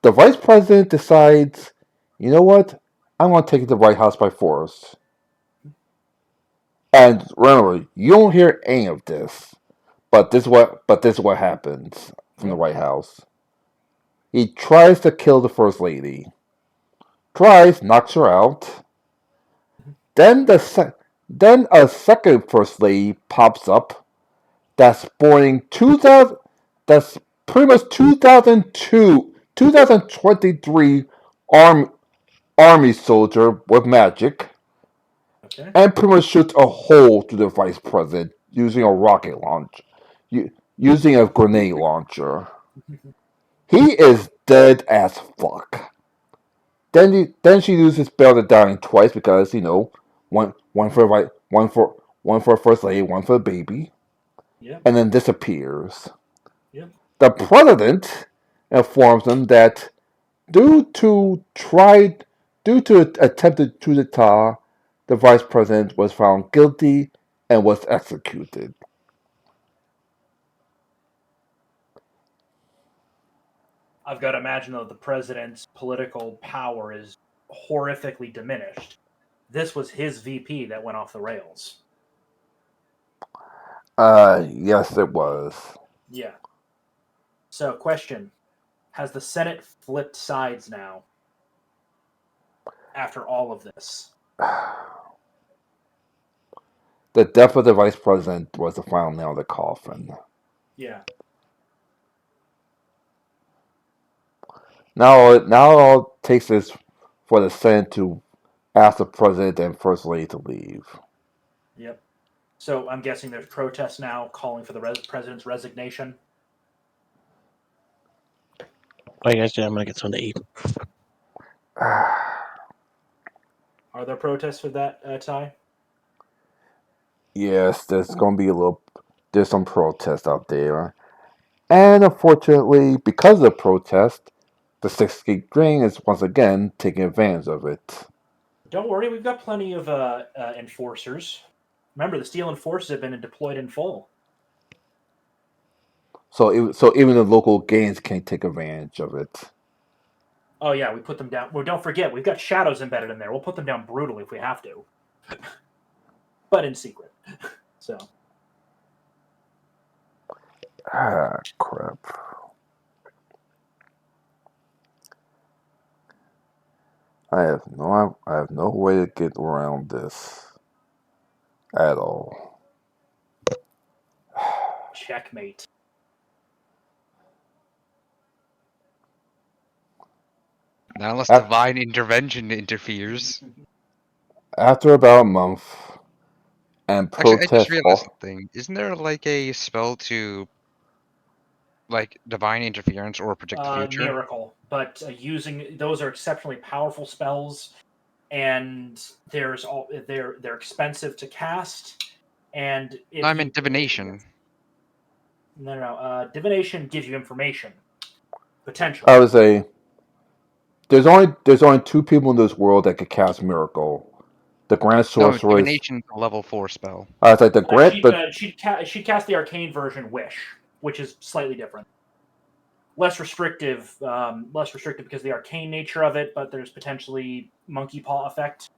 The vice president decides, you know what? I'm going to take it to the White House by force. And remember, you don't hear any of this, but this is what happens from the White House. He tries to kill the first lady. Tries, knocks her out. Then a second first lady pops up. That's sporting 2000. That's pretty much 2023 army soldier with magic, and pretty much shoots a hole through the vice president using a rocket launch, using a grenade launcher. He is dead as fuck. Then she uses spell to dying twice because one for first lady, one for the baby, and then disappears. Yep. The president informs them that due to attempted coup d'état, the vice president was found guilty and was executed. I've got to imagine, though, the president's political power is horrifically diminished. This was his VP that went off the rails. Yes, it was. Yeah. So, question. Has the Senate flipped sides now after all of this? The death of the vice president was the final nail in the coffin. Yeah. Now all it takes is for the Senate to ask the president and first lady to leave. Yep. So I'm guessing there's protests now calling for the president's resignation. Oh, you guys do. I'm gonna get something to eat. Are there protests for that, Ty? Yes, there's some protest out there. And unfortunately, because of the protest, the 6th Gate Ring is once again taking advantage of it. Don't worry, we've got plenty of enforcers. Remember, the Steel Enforcers have been deployed in full. So even the local gangs can't take advantage of it. Oh yeah, we put them down. Well, don't forget, we've got shadows embedded in there. We'll put them down brutally if we have to, but in secret. So Ah, crap. I have no way to get around this at all. checkmate. Not unless Af- divine intervention interferes. After about a month and Actually, I just protests realized all. something. Isn't there like a spell to like divine interference or predict the future? Miracle, but using those are exceptionally powerful spells, and they're expensive to cast. And if I you meant divination. no, divination gives you information potentially. I would say there's only two people in this world that could cast miracle. The Grand No, Sorcerer is. divination's a level 4 spell. I was like the Grand. She'd cast the arcane version, Wish, which is slightly different, less restrictive because of the arcane nature of it. But there's potentially monkey paw effect.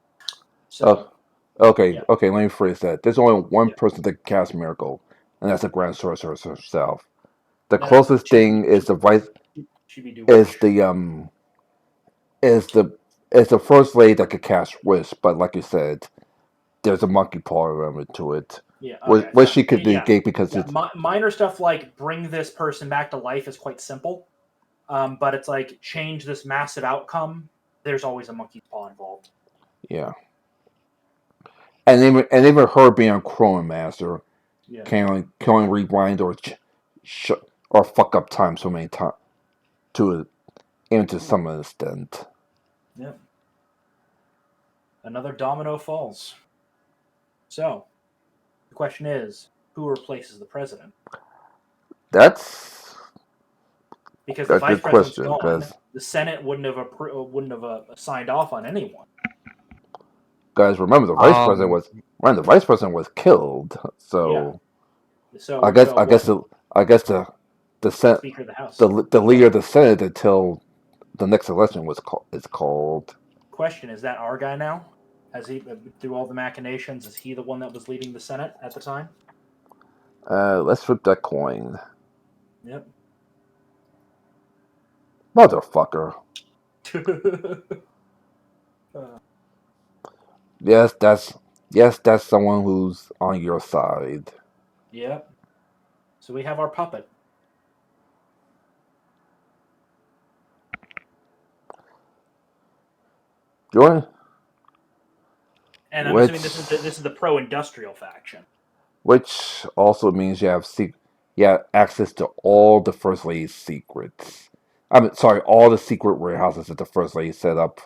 So Okay, yeah, okay. Let me phrase that. There's only one yeah. person that can cast miracle, and that's the Grand Sorcerer herself. The No, closest thing is the vice she'd be do is Wish. is the is the first lady that could cast wish, but like you said, there's a monkey paw element to it, Yeah. Okay. which she could Yeah. negate because Yeah. it's Minor stuff like bring this person back to life is quite simple, but it's like change this massive outcome. There's always a monkey paw involved. yeah. And even her being a Chrome Master Yeah. can only rewind or fuck up time so many times to even to some extent. Yeah. Another domino falls. So the question is, who replaces the president? That's Because the a vice good president's question gone, because the Senate wouldn't have signed off on anyone. guys remember Um, the vice president was killed. Yeah. So So so I what? guess the Senate Speaker of the House. the leader of the Senate until the next election is called. Question: is that our guy now? Has he through all the machinations? Is he the one that was leading the Senate at the time? Let's flip that coin, Yep. motherfucker. Uh, Yes, that's someone who's on your side. yep. So we have our puppet. Join And I'm assuming which this is the pro-industrial faction. which also means you have access to all the first lady's secrets. I mean, sorry, all the secret warehouses that the first lady set up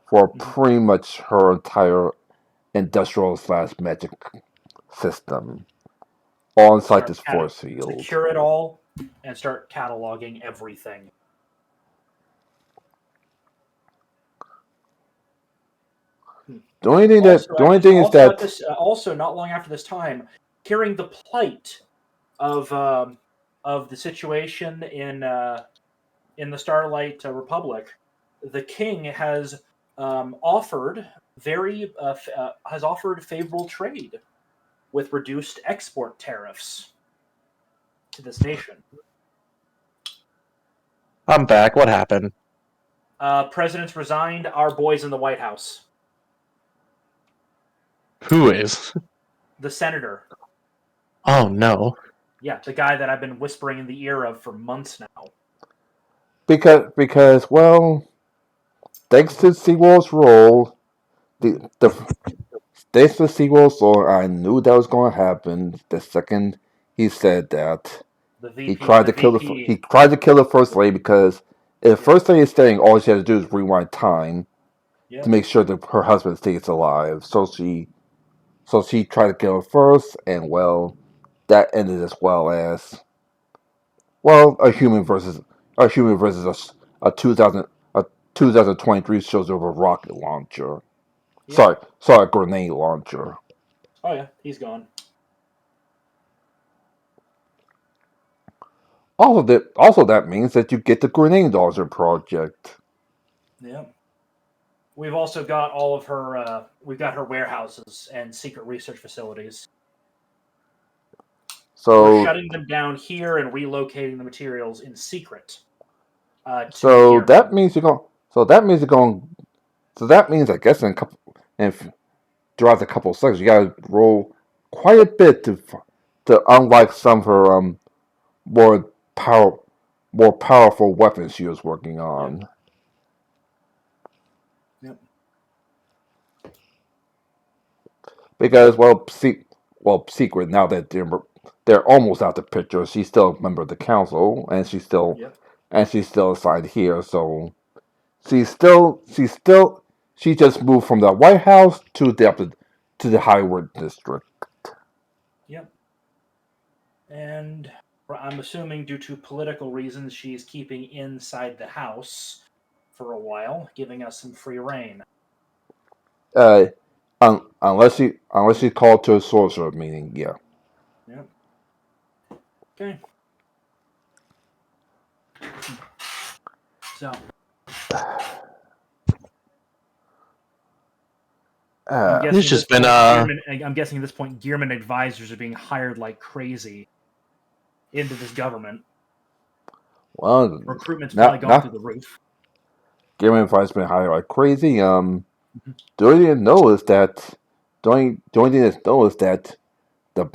for Mhm. pretty much her entire industrial slash magic system, all inside this force field. Secure it all and start cataloging everything. The only thing is that Also not long after this time, hearing the plight of the situation in the Starlight Republic, the king has offered favorable trade with reduced export tariffs to this nation. I'm back. What happened? Presidents resigned. Our boys in the White House. Who is? The senator. Oh no. Yeah, the guy that I've been whispering in the ear of for months now. because well, thanks to Seawall's role, the thanks to Seawall's role, I knew that was going to happen the second he said that. The He VP. tried The to kill VP. he tried to kill the first lady because if Yeah. first lady is staying, all she has to do is rewind time to Yeah. make sure that her husband stays alive. So she tried to kill her first, and well, that ended as well as well a human versus a 2023 shows of a rocket launcher. Yeah. Sorry, grenade launcher. Oh yeah, he's gone. Also, that means that you get the grenade launcher project. Yeah. We've also got all of her. We've got her warehouses and secret research facilities. We're So shutting them down here and relocating the materials in secret. To so Gearman. that means you're going. So that means you're going. So that means I guess in a couple, if throughout a couple of seconds, you gotta roll quite a bit to unlock some of her more power more powerful weapons she was working on. Yep. Because secret now that they're almost out the picture. She's still a member of the council, and Yep. she's still assigned here. So she just moved from the White House to the Highwood district. Yep. And I'm assuming due to political reasons, she's keeping inside the house for a while, giving us some free reign. Uh, unless she called to a sorcerer meeting, yeah. Yep. Okay. So I'm guessing It's just at this been, point, I'm guessing at this point, Gearman advisors are being hired like crazy into this government. Well, Recruitment's probably gone through the roof. Game Five's been hired like crazy. The only thing to know is that the only thing to know is that the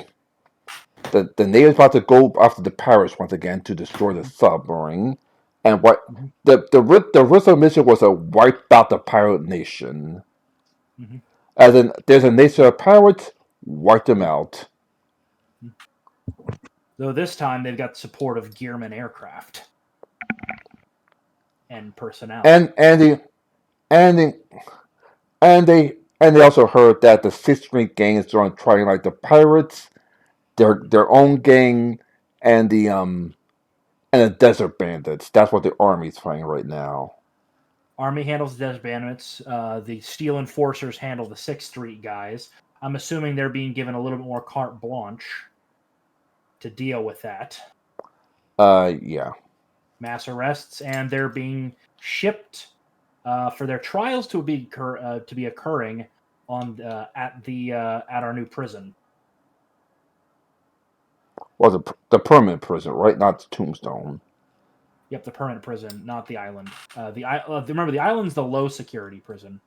the natives about to go after the pirates once again to destroy the submarine, and what the original mission was to wipe out the pirate nation. Mm-hmm. As in, there's a nation of pirates, wipe them out. Though this time they've got support of Gearman aircraft and personnel. And they also heard that the Sixth Street gang is trying like the pirates, their own gang, and the desert bandits. That's what the army's fighting right now. Army handles the desert bandits. The Steel Enforcers handle the Sixth Street guys. I'm assuming they're being given a little bit more carte blanche to deal with that. Yeah. Mass arrests, and they're being shipped for their trials to be occurring on at our new prison. Well, the permanent prison, right? Not the tombstone. Yep, the permanent prison, not the island. Remember, the island's the low security prison.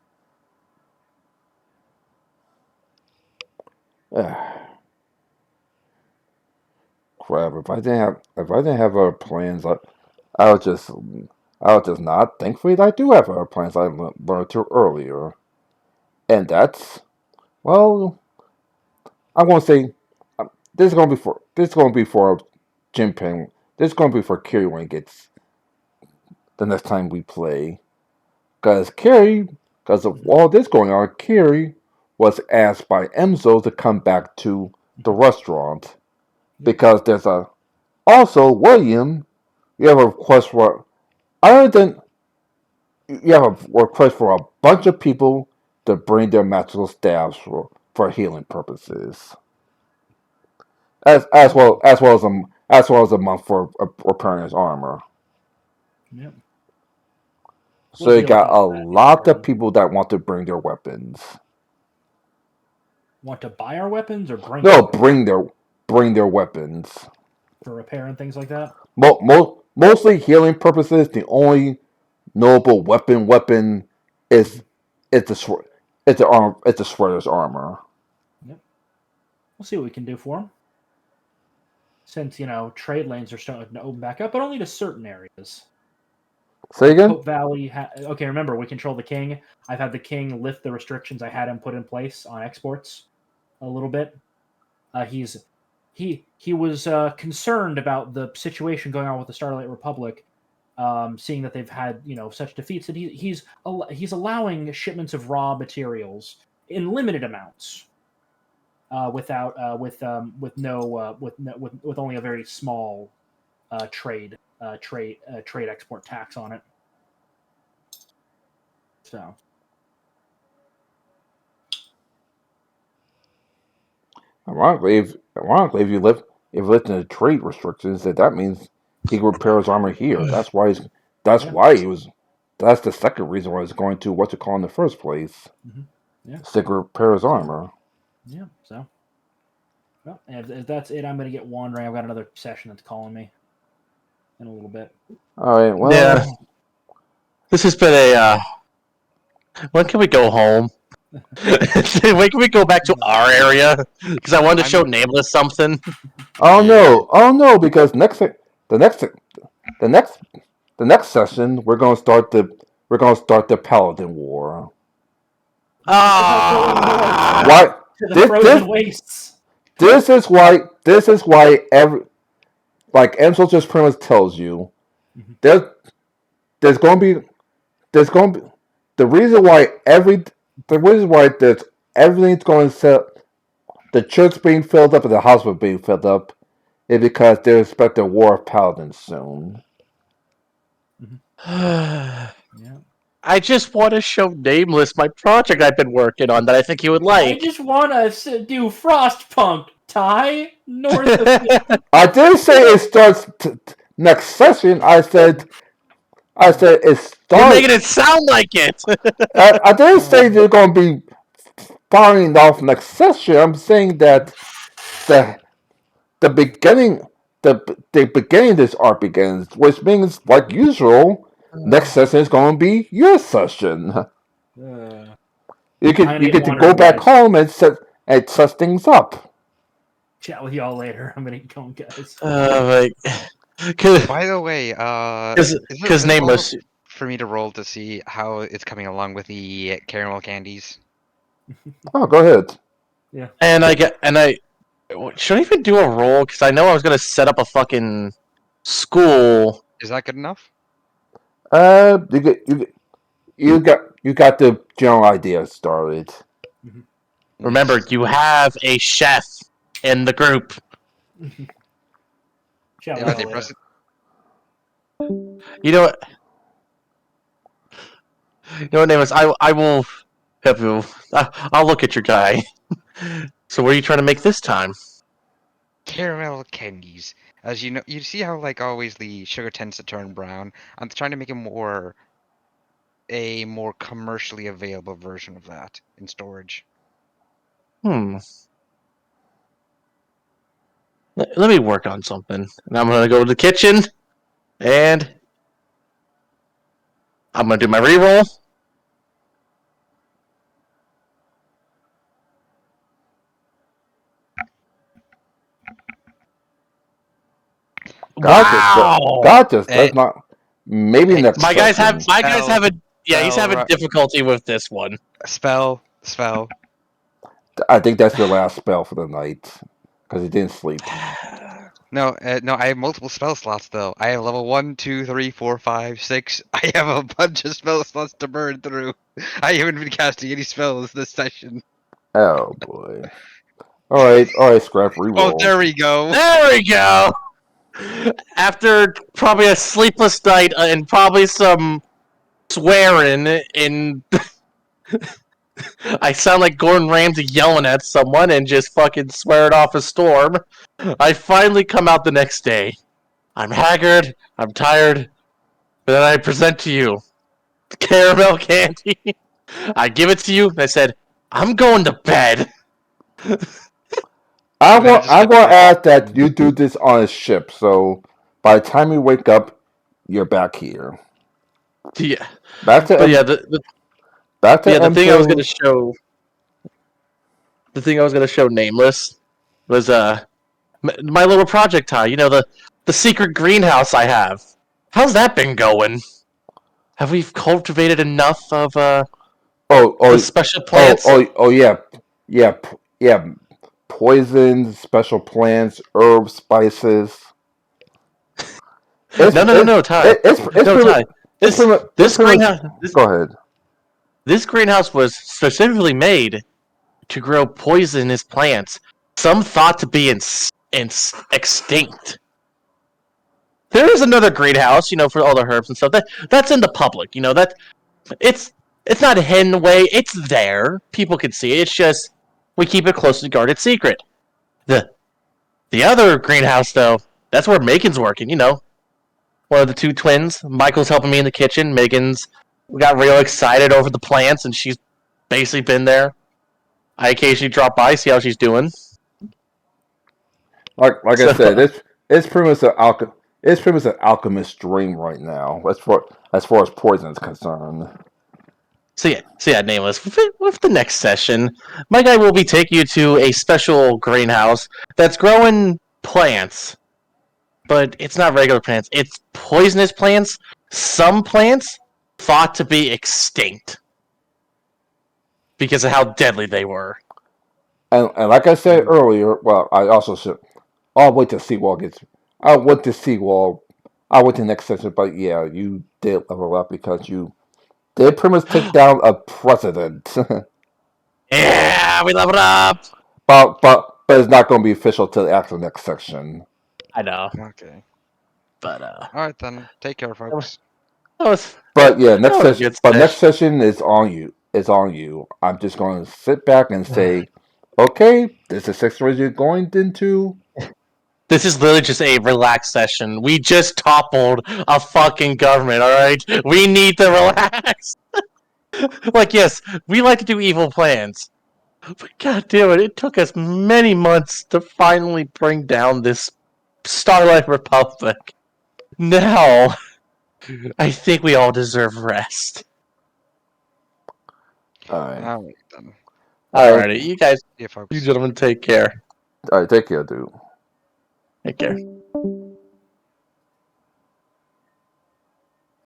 Crap! If I didn't have other plans, I would just not. Thankfully, I do have other plans I learned to earlier, and that's well. I won't say this is gonna be for Jinping. This is gonna be for Kiri when it gets the next time we play. Because of all this going on, Kiri was asked by Enzo to come back to the restaurant. Because there's also William, you have a request for other than you have a request for a bunch of people to bring their magical staffs for healing purposes. As well as a month for repairing his armor. Yep. So you got a lot of people that want to bring their weapons. Want to buy our weapons or bring? No, bring their weapons for repair and things like that. Mostly healing purposes. The only noble weapon is the sweater's armor. Yep. We'll see what we can do for them. Since trade lanes are starting to open back up, but only to certain areas. Say again? Hope Valley. Okay, remember we control the king. I've had the king lift the restrictions I had him put in place on exports a little bit. He was concerned about the situation going on with the Starlight Republic, seeing that they've had such defeats that he's allowing shipments of raw materials in limited amounts, with only a very small trade export tax on it. So. Ironically, if you live in the trade restrictions, that means he can repair his armor here. That's why he was that's the second reason why it's going to what you call in the first place. Yeah. Sigrid repairs armor. Yeah. So. Well, if that's it, I'm gonna get wandering. I've got another session that's calling me in a little bit. All right. Well. Yeah. This has been a. When can we go home? When can we go back to our area? Because I wanted to show Nameless something. Oh no! Oh no! Because the next session we're gonna start the Paladin War. Ah! Why? To the frozen wastes. This is why like Ansel just pretty much tells you there's going to be the reason why there's everything's going to set the church being filled up and the hospital being filled up is because they expect a war of paladins soon. Yeah. I just want to show Nameless my project I've been working on that I think he would I like. just want to do Frostpunk, Ty, north of I didn't say it starts next session. I said it starts. You're making it sound like it. I didn't say they're going to be firing off next session. I'm saying that the beginning of this arc begins, which means, like usual, next session is going to be your session. You get to go back home and set things up. Chat with y'all later. I'm gonna get going, guys. By the way, because Nameless. For me to roll to see how it's coming along with the caramel candies. Oh, go ahead. Yeah. And I should I even do a roll? Because I know I was gonna set up a fucking school. Is that good enough? You got the general idea started. Remember, you have a chef in the group. Chat Yeah, with they y'all press later. You know what? You know what, Nameless? I will help you. I'll look at your guy. So, what are you trying to make this time? Caramel candies. As you know, you see how like always the sugar tends to turn brown. I'm trying to make a more commercially available version of that in storage. Let me work on something. And I'm gonna go to the kitchen, and I'm gonna do my reroll. God just does not. Maybe next. My guys have a he's having Spell. difficulty with this one. Spell. I think that's your last spell for the night because he didn't sleep. No, I have multiple spell slots though. I have level 1, 2, 3, 4, 5, 6. I have a bunch of spell slots to burn through. I haven't been casting any spells this session. Oh boy. All right, Scrap, reroll. Oh, there we go. There we go. After probably a sleepless night and probably some swearing in. I sound like Gordon Ramsay yelling at someone and just fucking swearing off a storm. I finally come out the next day. I'm haggard, I'm tired, but then I present to you the caramel candy. I give it to you, and I said, I'm going to bed. I'm going to ask that you do this on a ship, so by the time you wake up, you're back here. Yeah. Back to the thing I was going to show. The thing I was going to show Nameless was my little project tie. You know, the secret greenhouse I have. How's that been going? Have we cultivated enough of the special plants? Yeah. Poisons, special plants, herbs, spices. No, Ty. Ty. This greenhouse. Go ahead. This greenhouse was specifically made to grow poisonous plants, some thought to be extinct. There is another greenhouse, you know, for all the herbs and stuff. That's in the public, you know. That it's not hidden away. It's there. People can see it. It's just we keep it closely guarded secret. The other greenhouse, though, that's where Megan's working. You know, one of the two twins. Michael's helping me in the kitchen. Megan's We got real excited over the plants, and she's basically been there. I occasionally drop by, see how she's doing. Like I So, said, it's pretty much it's pretty much an alchemist dream right now. As far as poison is concerned. so yeah, Nameless. With the next session, my guy will be taking you to a special greenhouse that's growing plants, but it's not regular plants. It's poisonous plants. Some plants thought to be extinct because of how deadly they were. And like I said earlier, well, I also should. I'll wait till Seawall gets. I'll wait to Seawall. I'll wait till next session. But yeah, you did level up because you did pretty much take down a president. Yeah, we leveled up. but it's not going to be official till the actual next section. I know, Okay. but All right then. Take care, folks. that was But yeah, that was a good next session. session is on you. It's on you. I'm just going to sit back and say, okay, this is the section you're going into. This is literally just a relaxed session. We just toppled a fucking government, alright? We need to relax. Like, yes, we like to do evil plans. But god damn it, it took us many months to finally bring down this Starlight Republic. Now, I think we all deserve rest. All right, All right then. Alrighty, you guys, See you, folks. you gentlemen, take care. all right, take care, dude. Take care.